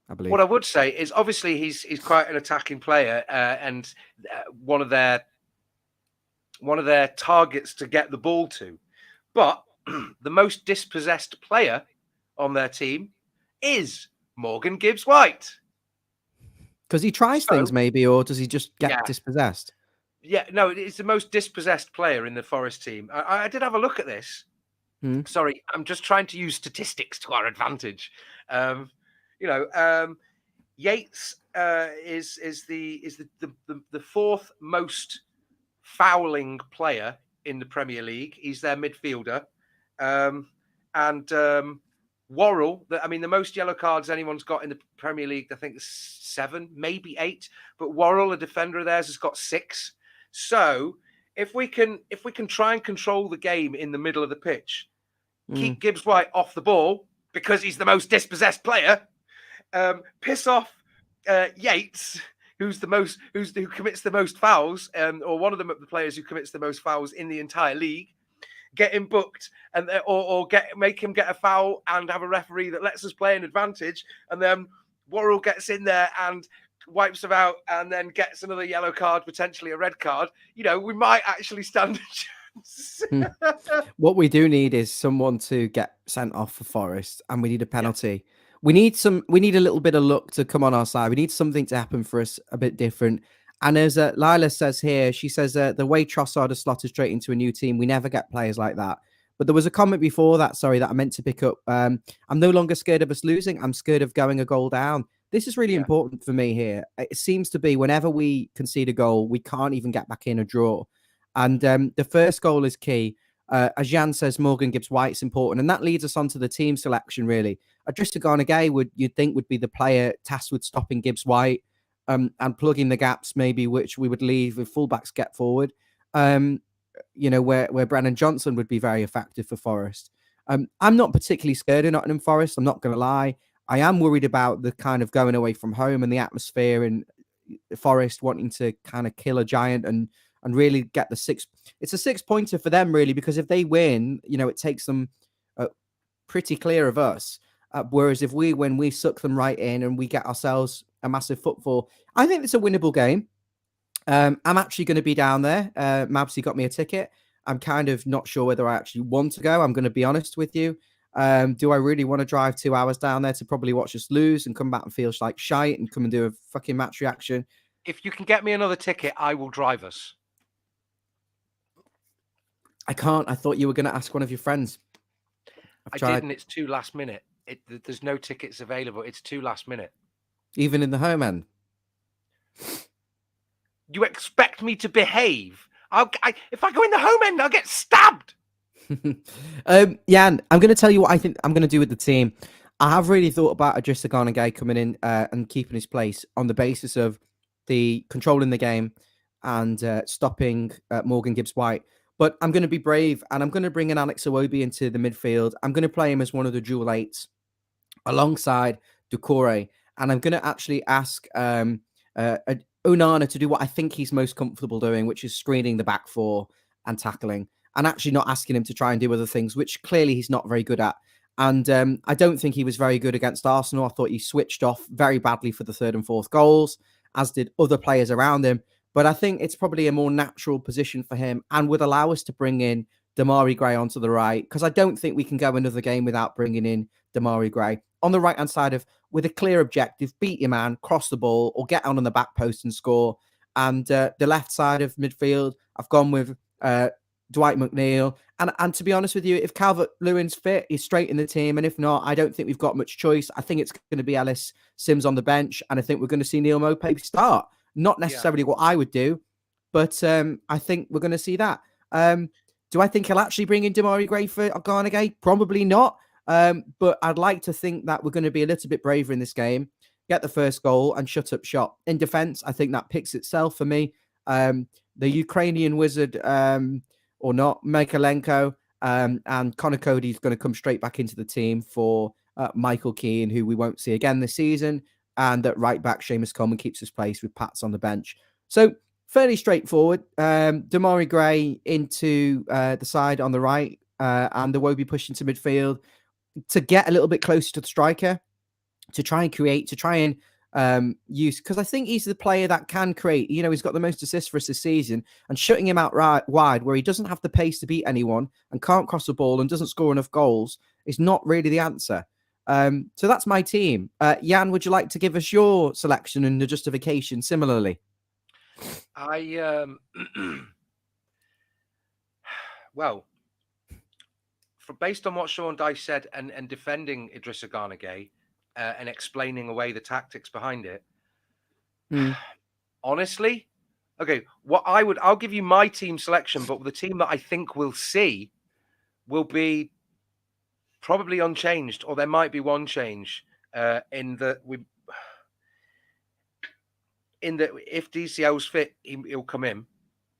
I believe. what I would say is obviously he's quite an attacking player, and one of their targets to get the ball to. But the most dispossessed player on their team is Morgan Gibbs-White. Because he tries things maybe, or does he just get dispossessed? Yeah, no, it's the most dispossessed player in the Forest team. I did have a look at this. Sorry, I'm just trying to use statistics to our advantage. Yates is the fourth most fouling player in the Premier League. He's their midfielder, and Worrell. The most yellow cards anyone's got in the Premier League, I think, is 7, maybe 8. But Worrell, a defender of theirs, has got 6. So if we can try and control the game in the middle of the pitch, keep Gibbs-White off the ball because he's the most dispossessed player, piss off Yates, who commits the most fouls, or one of the players who commits the most fouls in the entire league, get him booked, and make him get a foul and have a referee that lets us play an advantage, and then Worrell gets in there and wipes them out and then gets another yellow card, potentially a red card. We might actually stand a chance. What we do need is someone to get sent off for Forest, and we need a penalty. Yeah. We need a little bit of luck to come on our side. We need something to happen for us a bit different. And as Lila says here, she says the way Trossard is slotted straight into a new team, we never get players like that. But there was a comment before that, that I meant to pick up. I'm no longer scared of us losing. I'm scared of going a goal down. This is really important for me here. It seems to be whenever we concede a goal, we can't even get back in a draw. And the first goal is key. As Yann says, Morgan Gibbs-White's important. And that leads us on to the team selection, really. Adrissa Garnegay you'd think would be the player tasked with stopping Gibbs-White and plugging the gaps, maybe, which we would leave if fullbacks get forward. Where Brennan Johnson would be very effective for Forest. I'm not particularly scared of Nottingham Forest, I'm not going to lie. I am worried about the kind of going away from home and the atmosphere and Forest wanting to kind of kill a giant and really get the 6. It's a 6-pointer for them, really, because if they win, it takes them pretty clear of us. Whereas if we win, we suck them right in and we get ourselves a massive footfall. I think it's a winnable game. I'm actually going to be down there. Mabsy got me a ticket. I'm kind of not sure whether I actually want to go. I'm going to be honest with you. Do I really want to drive 2 hours down there to probably watch us lose and come back and feel like shite and come and do a fucking match reaction? If you can get me another ticket, I will drive us. I can't. I thought you were going to ask one of your friends. I did, and it's too last minute. There's no tickets available. It's too last minute. Even in the home end? You expect me to behave? If I go in the home end, I'll get stabbed. Yann, I'm going to tell you what I think I'm going to do with the team. I have really thought about Adrissa Garnegay coming in and keeping his place on the basis of the controlling the game and stopping Morgan Gibbs-White. But I'm going to be brave, and I'm going to bring in Alex Iwobi into the midfield. I'm going to play him as one of the dual 8s alongside Doucouré. And I'm going to actually ask Onana to do what I think he's most comfortable doing, which is screening the back 4 and tackling, and actually not asking him to try and do other things, which clearly he's not very good at. And I don't think he was very good against Arsenal. I thought he switched off very badly for the 3rd and 4th goals, as did other players around him. But I think it's probably a more natural position for him and would allow us to bring in Damari Gray onto the right, because I don't think we can go another game without bringing in Damari Gray on the right-hand side with a clear objective: beat your man, cross the ball, or get on the back post and score. And the left side of midfield, I've gone with Dwight McNeil. And to be honest with you, if Calvert-Lewin's fit, he's straight in the team. And if not, I don't think we've got much choice. I think it's going to be Ellis Sims on the bench, and I think we're going to see Neil Maupay start. Not necessarily what I would do, but I think we're going to see that. Do I think he'll actually bring in Damari Gray for Garnegay? Probably not. But I'd like to think that we're going to be a little bit braver in this game, get the first goal and shut up shop. In defence, I think that picks itself for me. The Ukrainian wizard, or not, Mykolenko, and Connor Cody's going to come straight back into the team for Michael Keane, who we won't see again this season, and at right back, Seamus Coleman keeps his place with Pats on the bench. So fairly straightforward. Damari Gray into the side on the right, and Iwobi pushing to midfield to get a little bit closer to the striker, to try and create, to try and use, because I think he's the player that can create. He's got the most assists for us this season, and shutting him out wide where he doesn't have the pace to beat anyone and can't cross the ball and doesn't score enough goals is not really the answer. So that's my team. Yann, would you like to give us your selection and the justification similarly? Well, based on what Sean Dyche said and defending Idrissa Gana Gueye and explaining away the tactics behind it, honestly, okay, I'll give you my team selection, but the team that I think we'll see will be probably unchanged, or there might be one change in that if DCL's fit, he'll come in.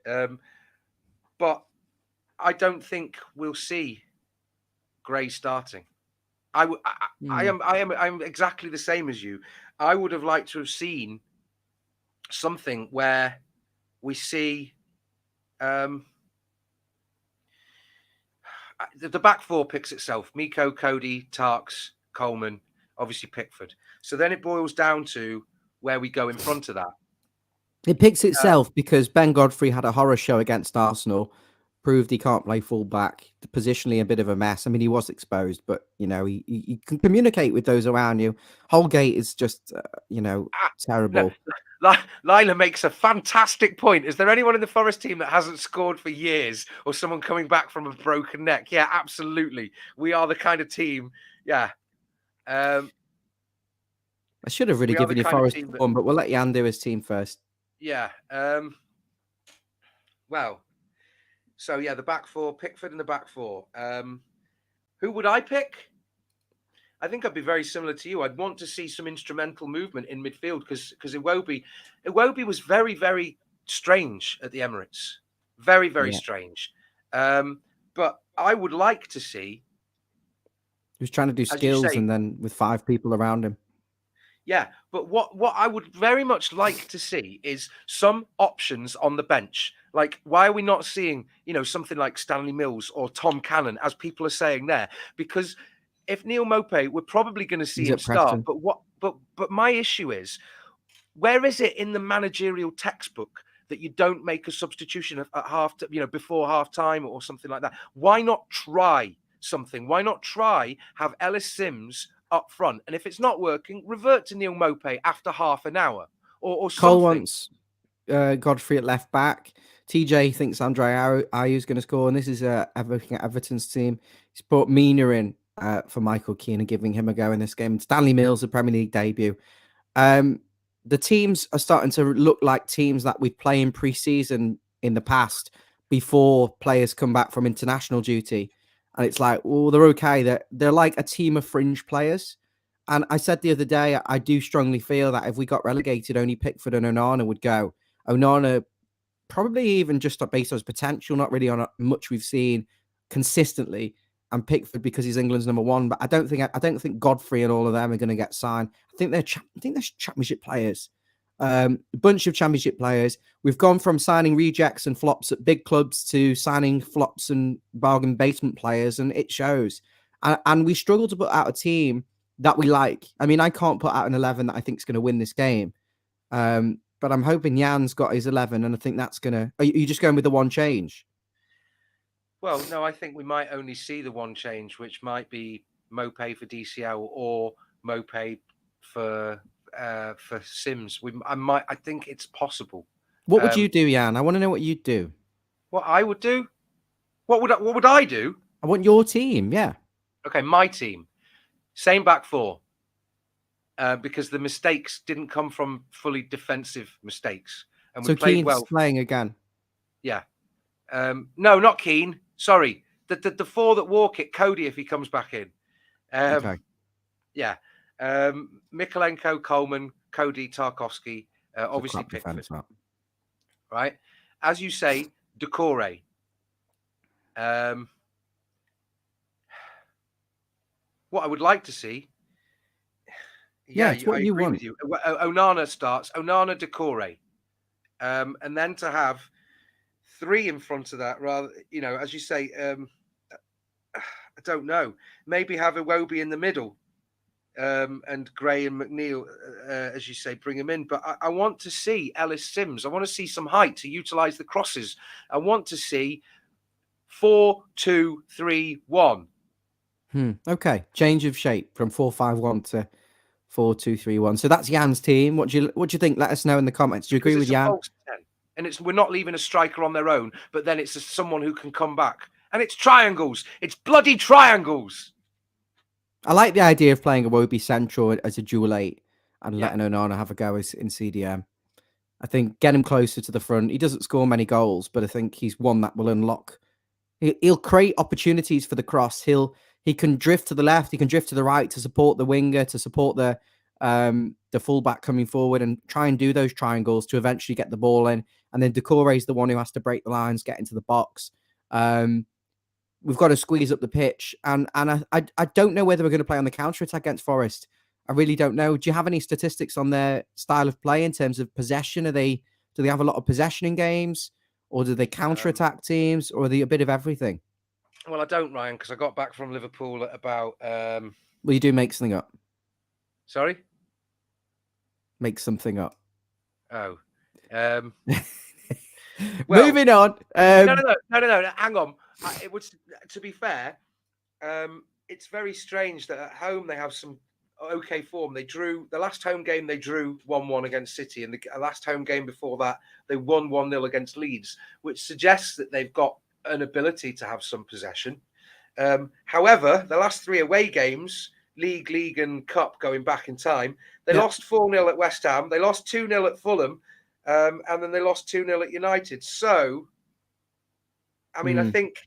But I don't think we'll see Gray starting. I'm exactly the same as you. I would have liked to have seen something where we see the back four picks itself: Miko, Cody, Tarks, Coleman, obviously Pickford. So then it boils down to where we go in front of that. It picks itself because Ben Godfrey had a horror show against Arsenal, proved he can't play full back, positionally a bit of a mess. I mean, he was exposed, but, he can communicate with those around you. Holgate is just, terrible. Lila makes a fantastic point. Is there anyone in the Forest team that hasn't scored for years, or someone coming back from a broken neck? Yeah, absolutely. We are the kind of team. Yeah. I should have really given you Forest one, but we'll let Yann do his team first. Yeah. Well, so yeah, the back four, Pickford in the back four. Who would I pick? I think I'd be very similar to you. I'd want to see some instrumental movement in midfield because Iwobi was very, very strange at the Emirates. Very, very strange. But I would like to see. He was trying to do skills and then with 5 people around him. Yeah, but what I would very much like to see is some options on the bench. Like, why are we not seeing, something like Stanley Mills or Tom Cannon, as people are saying there? Because if Neil Maupay, we're probably going to see him start. But my issue is, where is it in the managerial textbook that you don't make a substitution at before half time or something like that? Why not try something? Why not try have Ellis Sims up front, and if it's not working, revert to Neil Maupay after half an hour or something. Cole wants Godfrey at left back. TJ thinks Andre Ayew is going to score, and this is Everton's team. He's brought Mina in for Michael Keane and giving him a go in this game. Stanley Mills, the Premier League debut. The teams are starting to look like teams that we play in pre-season in the past before players come back from international duty. And it's like, well, they're okay. They're like a team of fringe players. And I said the other day, I do strongly feel that if we got relegated, only Pickford and Onana would go. Onana, probably even just based on his potential, not really on much we've seen consistently. And Pickford because he's England's number 1. But I don't think Godfrey and all of them are going to get signed. I think they're championship players. A bunch of championship players. We've gone from signing rejects and flops at big clubs to signing flops and bargain basement players, and it shows. And we struggle to put out a team that we like. I mean, I can't put out an 11 that I think is going to win this game. But I'm hoping Yann's got his 11, and I think that's going to... Are you just going with the one change? Well, no, I think we might only see the one change, which might be Maupay for DCL or Maupay for Sims. I think it's possible. What would you do, Yann? I want to know what you'd do. What I would do? What would I do? I want your team, yeah. Okay, my team. Same back four. Because the mistakes didn't come from fully defensive mistakes. And we played well. Playing again. Yeah. No, not Keane. Sorry. The 4 that walk it, Cody, if he comes back in. Okay. Yeah. Mikolenko, Coleman, Cody, Tarkowski, obviously Pickford. Right? As you say, Decore. what I would like to see. Yeah, Yeah, it's what I you agree want. with you. Onana starts. Onana, Decore, and then to have three in front of that, rather, as you say. I don't know. Maybe have Iwobi in the middle, and Gray and McNeil, as you say, bring him in. But I want to see Ellis Sims. I want to see some height to utilise the crosses. I want to see 4-2-3-1. Okay, change of shape from 4-5-1 to 4-2-3-1. So that's Jan's team. What do you think? Let us know in the comments. Do you Because agree with it's a Jan? false 10. And we're not leaving a striker on their own, but then it's someone who can come back. And it's triangles. It's bloody triangles. I like the idea of playing Iwobi central as a dual 8 and Yeah. letting Onana have a go in CDM. I think get him closer to the front. He doesn't score many goals, but I think he's one that will unlock. He'll create opportunities for the cross. He can drift to the left. He can drift to the right to support the winger, to support the fullback coming forward, and try and do those triangles to eventually get the ball in. And then Decore is the one who has to break the lines, get into the box. We've got to squeeze up the pitch, and I don't know whether we're going to play on the counter attack against Forest. I really don't know. Do you have any statistics on their style of play in terms of possession? Do they have a lot of possession in games, or do they counter attack teams, or are they a bit of everything? Well, I don't, Ryan, because I got back from Liverpool at about. Well, you do make something up. Sorry? Make something up. Oh. Moving on. No. Hang on. It was, to be fair, it's very strange that at home they have some okay form. They drew the last home game. They drew 1-1 against City, and the last home game before that they won 1-0 against Leeds, which suggests that they've got an ability to have some possession. However, the last three away games, league, and cup, going back in time, they lost 4-0 at West Ham. They lost 2-0 at Fulham. And then they lost 2-0 at United. So, I mean, I think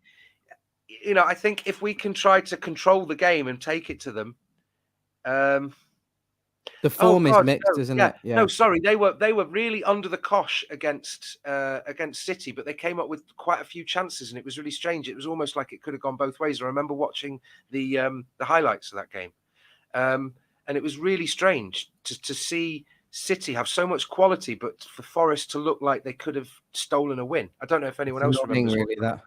if we can try to control the game and take it to them. The form is mixed, isn't it? Yeah. No, sorry. They were really under the cosh against City, but they came up with quite a few chances, and it was really strange. It was almost like it could have gone both ways. I remember watching the highlights of that game. And it was really strange to see City have so much quality, but for Forest to look like they could have stolen a win. I don't know if anyone else remembers really that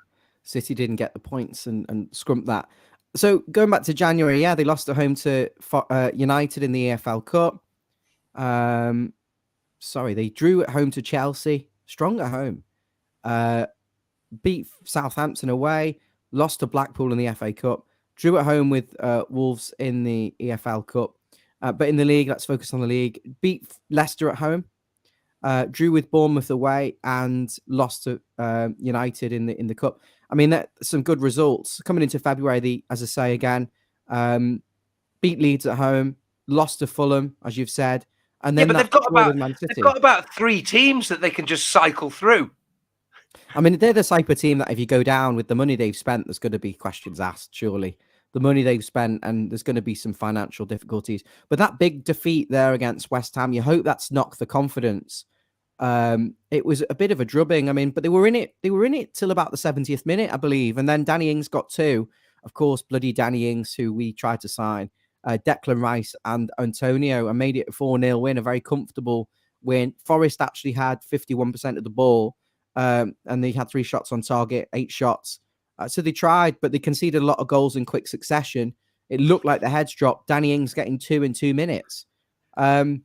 City didn't get the points and scrumped that. So going back to January, they lost at home to United in the EFL Cup. They drew at home to Chelsea, strong at home. Beat Southampton away, lost to Blackpool in the FA Cup, drew at home with Wolves in the EFL Cup. But in the league, let's focus on the league. Beat Leicester at home, drew with Bournemouth away, and lost to United in the cup. I mean, that's some good results coming into February. As I say again, beat Leeds at home, lost to Fulham, as you've said, and then but they've got about 3 teams that they can just cycle through. I mean, they're the type of team that if you go down with the money they've spent, there's going to be questions asked, surely. The money they've spent, and there's going to be some financial difficulties. But that big defeat there against West Ham, you hope that's knocked the confidence. It was a bit of a drubbing. I mean, but they were in it. They were in it till about the 70th minute, I believe. And then Danny Ings got 2. Of course, bloody Danny Ings, who we tried to sign, Declan Rice and Antonio, and made it a 4-0 win, a very comfortable win. Forest actually had 51% of the ball, and they had 3 shots on target, 8 shots. So they tried, but they conceded a lot of goals in quick succession. It looked like the heads dropped. Danny Ings getting 2 in 2 minutes. And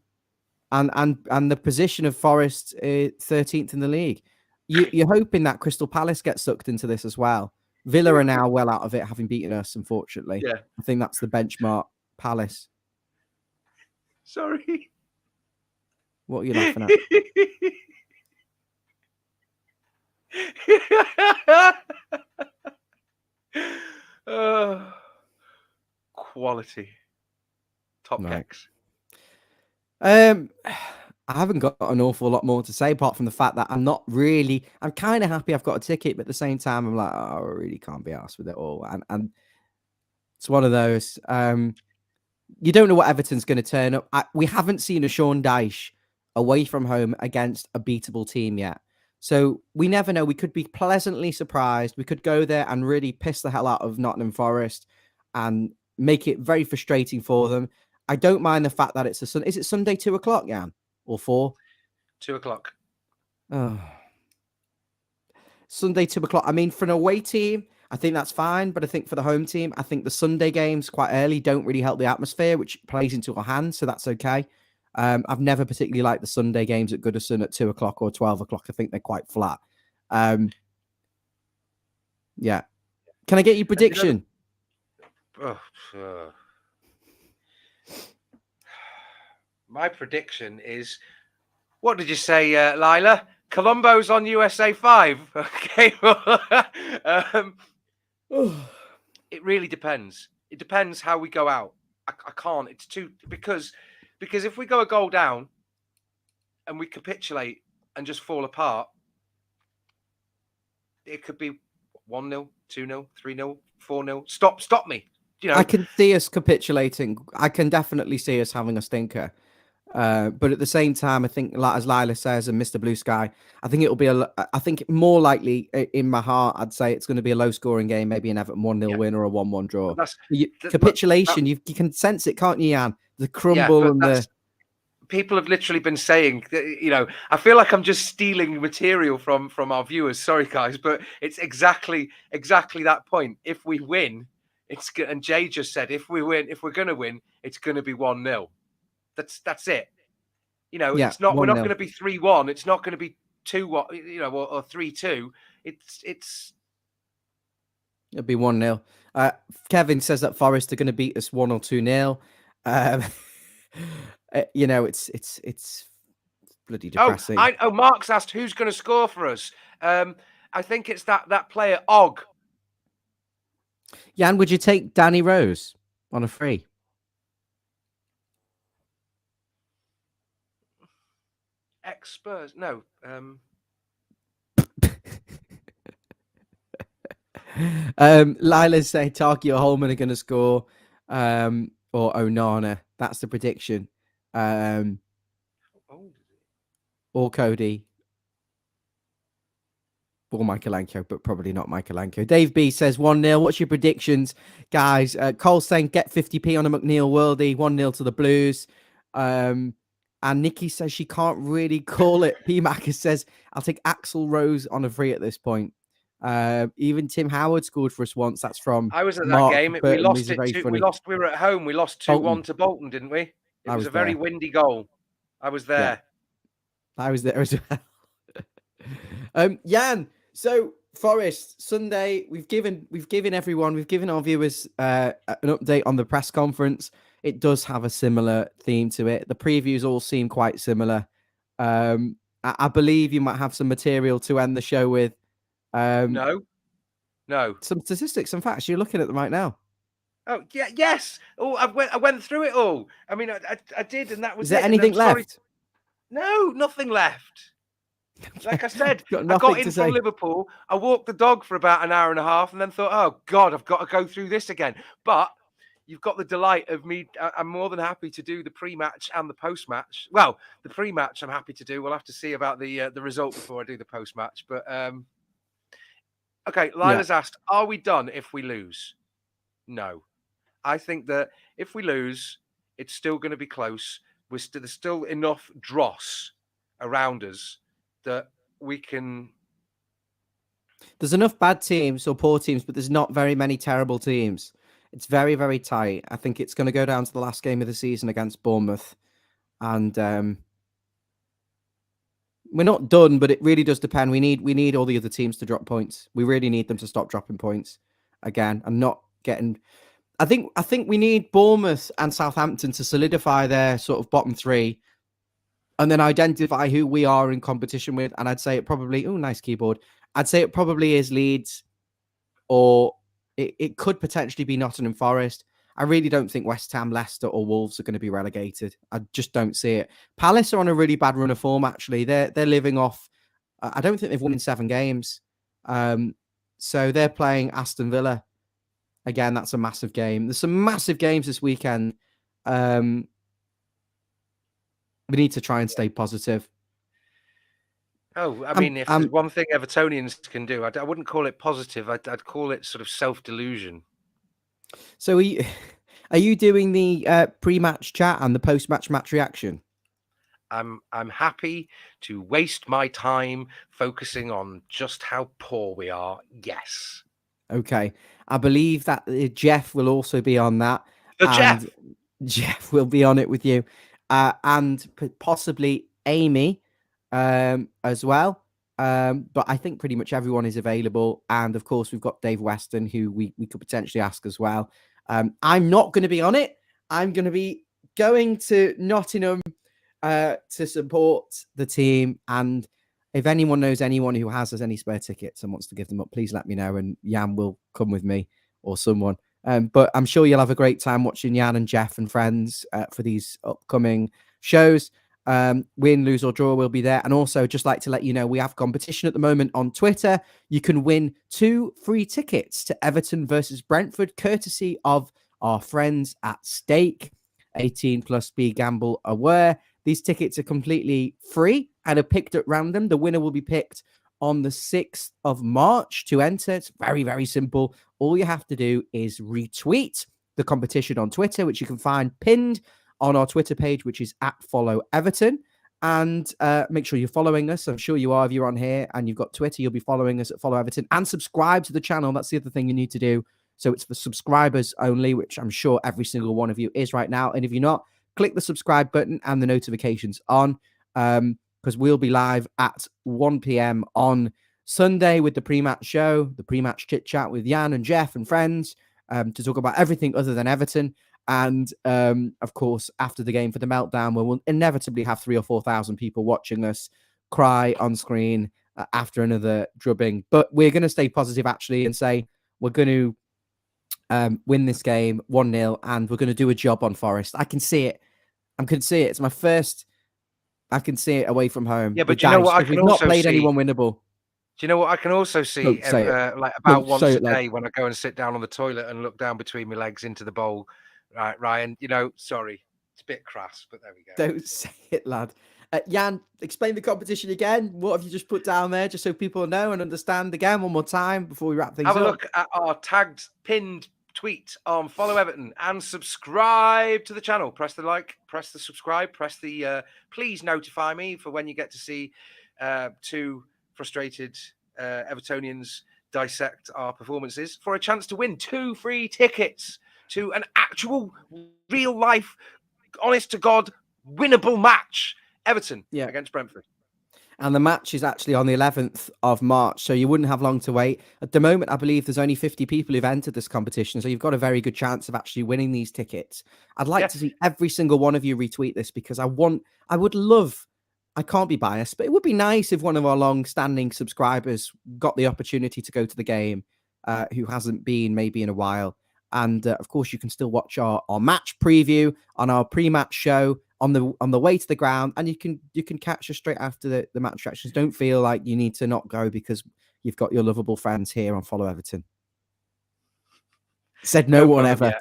the position of Forest 13th in the league. You're hoping that Crystal Palace gets sucked into this as well. Villa are now well out of it, having beaten us, unfortunately. Yeah. I think that's the benchmark. Palace. Sorry. What are you laughing at? Quality. Top kicks. I haven't got an awful lot more to say apart from the fact that I'm kind of happy I've got a ticket, but at the same time, I'm like, I really can't be arsed with it all. And it's one of those, you don't know what Everton's going to turn up. We haven't seen a Sean Dyche away from home against a beatable team yet. So we never know. We could be pleasantly surprised. We could go there and really piss the hell out of Nottingham Forest and make it very frustrating for them. I don't mind the fact that it's is it Sunday 2:00, Jan, or 4? 2:00. Oh. Sunday 2:00. I mean, for an away team, I think that's fine. But I think for the home team, I think the Sunday games quite early don't really help the atmosphere, which plays into our hands. So that's okay. I've never particularly liked the Sunday games at Goodison at 2:00 or 12:00. I think they're quite flat. Yeah. Can I get your prediction? My prediction is, what did you say, Lila? Colombo's on USA 5. Okay. It really depends. It depends how we go out. I can't. It's too because if we go a goal down and we capitulate and just fall apart, it could be 1-0, 2-0, 3-0, 4-0. Stop me. You know, I can see us capitulating. I can definitely see us having a stinker. But at the same time, I think, as Lila says, and Mr. Blue Sky, I think it'll be I think more likely in my heart, I'd say it's going to be a low scoring game, maybe an Everton 1-0 win or a 1-1 draw. Capitulation, you can sense it, can't you, Jan? The crumble and the. People have literally been saying, you know, I feel like I'm just stealing material from our viewers. Sorry, guys, but it's exactly that point. If we win, it's good. And Jay just said, if we win, if we're going to win, it's going to be 1-0. That's it. You know, it's not. 1-0. We're not going to be 3-1. It's not going to be 2-1. You know, or 3-2. It's. It'll be 1-0. Kevin says that Forest are going to beat us 1 or 2-0. You know, it's bloody depressing. Mark's asked who's going to score for us. I think it's that player Og. Jan, would you take Danny Rose on a free? Spurs? No. Lila's saying Tarky or Holman are going to score, or Onana. That's the prediction. Or Cody. Or Michaelenko, but probably not Michaelenko. Dave B says 1-0. What's your predictions, guys? Cole saying get 50p on a McNeil Worldie. 1-0 to the Blues. And Nikki says she can't really call it. P. Macus says, I'll take Axl Rose on a free at this point. Even Tim Howard scored for us once. That's from I was at Mark that game. Burton. We lost it. We were at home. We lost 2-1 to Bolton, didn't we? It was a very windy goal. I was there. Yeah. I was there as well. Jan, so Forest Sunday, we've given our viewers an update on the press conference. It does have a similar theme to it. The previews all seem quite similar. I believe you might have some material to end the show with. No. Some statistics and facts. You're looking at them right now. Oh yeah, yes. Oh, I went through it all. I mean, I did, and that was. Is there anything left? No, nothing left. Like I said, I got in from Liverpool. I walked the dog for about an hour and a half, and then thought, "Oh God, I've got to go through this again." But you've got the delight of me. I'm more than happy to do the pre-match and the post-match. Well, the pre-match I'm happy to do. We'll have to see about the result before I do the post-match. But okay, Lila's asked, "Are we done if we lose?" No, I think that if we lose, it's still going to be close. There's still enough dross around us that we can. There's enough bad teams or poor teams, but there's not very many terrible teams. It's very, very tight. I think it's going to go down to the last game of the season against Bournemouth. And we're not done, but it really does depend. We need all the other teams to drop points. We really need them to stop dropping points again and not getting. I think we need Bournemouth and Southampton to solidify their sort of bottom three and then identify who we are in competition with. And I'd say it probably, nice keyboard. I'd say it probably is Leeds, or it could potentially be Nottingham Forest. I really don't think West Ham, Leicester or Wolves are going to be relegated. I just don't see it. Palace are on a really bad run of form, actually. They're living off. I don't think they've won in 7 games. So they're playing Aston Villa. Again, that's a massive game. There's some massive games this weekend. We need to try and stay positive. Oh, I mean, if there's one thing Evertonians can do, I wouldn't call it positive. I'd call it sort of self-delusion. So Are you doing the pre-match chat and the post-match match reaction? I'm happy to waste my time focusing on just how poor we are. Yes. Okay. I believe that Jeff will also be on that. The And Jeff. Jeff will be on it with you. And possibly Amy as well. But I think pretty much everyone is available. And of course, we've got Dave Weston, who we could potentially ask as well. I'm not going to be on it. I'm going to be going to Nottingham to support the team. And if anyone knows anyone who has any spare tickets and wants to give them up, please let me know. And Yann will come with me or someone. But I'm sure you'll have a great time watching Yann and Jeff and friends for these upcoming shows. Win, lose, or draw, we'll be there. And also, just like to let you know, we have competition at the moment on Twitter. You can win 2 free tickets to Everton versus Brentford, courtesy of our friends at Stake. 18 plus, be gamble aware. These tickets are completely free and are picked at random. The winner will be picked on the 6th of March to enter. It's very, very simple. All you have to do is retweet the competition on Twitter, which you can find pinned on our Twitter page, which is @FollowEverton. And make sure you're following us. I'm sure you are if you're on here and you've got Twitter. You'll be following us at Follow Everton and subscribe to the channel. That's the other thing you need to do. So it's for subscribers only, which I'm sure every single one of you is right now. And if you're not, click the subscribe button and the notifications on, because we'll be live at 1 p.m. on Sunday with the pre-match show, the pre-match chit-chat with Yann and Jeff and friends to talk about everything other than Everton. And, of course, after the game for the meltdown, where we'll inevitably have 3,000 or 4,000 people watching us cry on screen after another drubbing. But we're going to stay positive, actually, and say we're going to win this game 1-0, and we're going to do a job on Forest. I can see it. I can see it. It's my first. I can see it away from home. Yeah, but do you know what I can We've not also played see? anyone winnable. Do you know what I can also see? Don't say it. Like Don't about once say a it, lad. day when I go and sit down on the toilet and look down between my legs into the bowl. Right, Ryan. Sorry, it's a bit crass, but there we go. Don't say it, lad. Yann, explain the competition again. What have you just put down there, just so people know and understand again one more time before we wrap things up? Have a look at our tagged, pinned tweet on Follow Everton and subscribe to the channel. Press the like, press the subscribe, press the please notify me for when you get to see 2 frustrated Evertonians dissect our performances for a chance to win 2 free tickets to an actual real life, honest to God, winnable match. Everton against Brentford. And the match is actually on the 11th of March, so you wouldn't have long to wait. At the moment, I believe there's only 50 people who've entered this competition, so you've got a very good chance of actually winning these tickets. I'd like to see every single one of you retweet this, because I would love, I can't be biased, but it would be nice if one of our long-standing subscribers got the opportunity to go to the game, who hasn't been maybe in a while. And of course, you can still watch our match preview on our pre-match show on the way to the ground, and you can catch us straight after the match reactions. Don't feel like you need to not go because you've got your lovable friends here on Follow Everton. Said no one ever.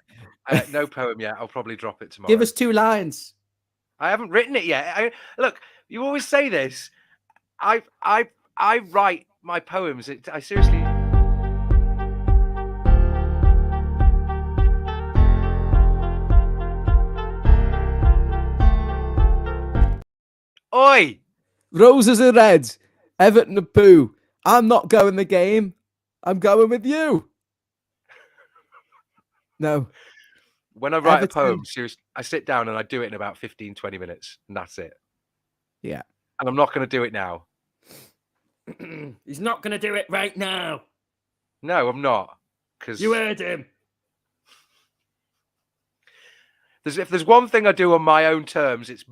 No poem yet. I'll probably drop it tomorrow. Give us 2 lines. I haven't written it yet. Look, you always say this. I write my poems. I seriously. Oi! Roses are red. Everton are poo. I'm not going the game. I'm going with you. No. When I write a poem, seriously, I sit down and I do it in about 15, 20 minutes, and that's it. Yeah. And I'm not going to do it now. He's not going to do it right now. No, I'm not. Because you heard him. If there's one thing I do on my own terms, it's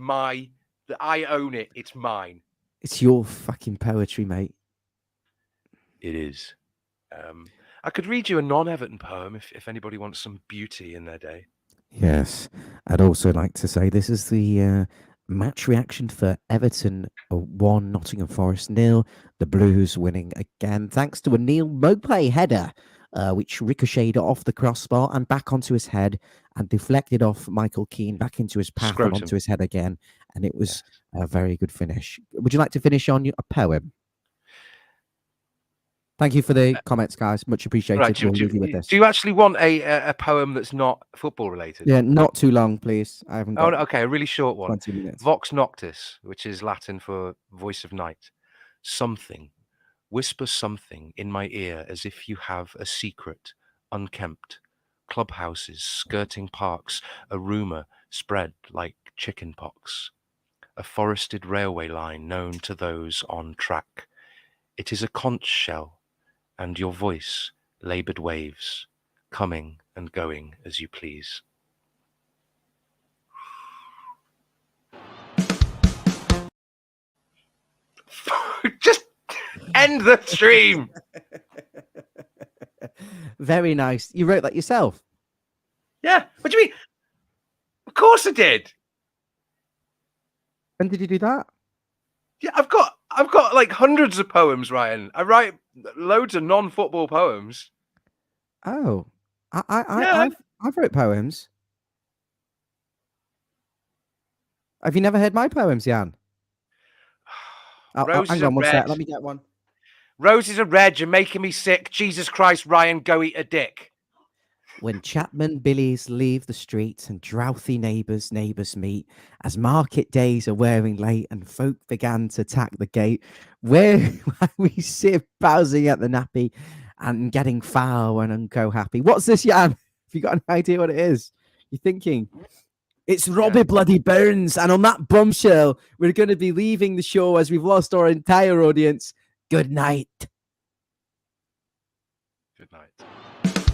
I own it. It's mine. It's your fucking poetry, mate. It is. I could read you a non-Everton poem if anybody wants some beauty in their day. Yes. I'd also like to say this is the match reaction for Everton 1, Nottingham Forest 0. The Blues winning again, thanks to a Neil Maupay header, which ricocheted off the crossbar and back onto his head and deflected off Michael Keane back into his path and onto his head again. And it was a very good finish. Would you like to finish on a poem? Thank you for the comments, guys. Much appreciated. Right, We'll leave you with this. do you actually want a poem that's not football related? Yeah, not too long, please. I haven't Oh, got no, okay, a really short one. 20 minutes. Vox noctis, which is Latin for voice of night. Something, whisper something in my ear as if you have a secret, unkempt. Clubhouses, skirting parks, a rumour spread like chicken pox. A forested railway line known to those on track. It is a conch shell, and your voice, laboured waves, coming and going as you please. Just end the stream. Very nice. You wrote that yourself? Yeah. What do you mean? Of course I did. When did you do that? Yeah, I've got like hundreds of poems, Ryan. I write loads of non-football poems. Oh, Yeah. I've wrote poems. Have you never heard my poems, Yann? Roses Hang are on one red. sec. Let me get one. Roses are red. You're making me sick. Jesus Christ, Ryan, go eat a dick. When Chapman billies leave the streets and drouthy neighbours meet, as market days are wearing late and folk began to tack the gate, where we sit bowsing at the nappy and getting foul and unco happy. What's this, Yann? Have you got an idea what it is? You're thinking? It's Robbie bloody Burns, and on that bombshell, we're going to be leaving the show as we've lost our entire audience. Good night. Good night.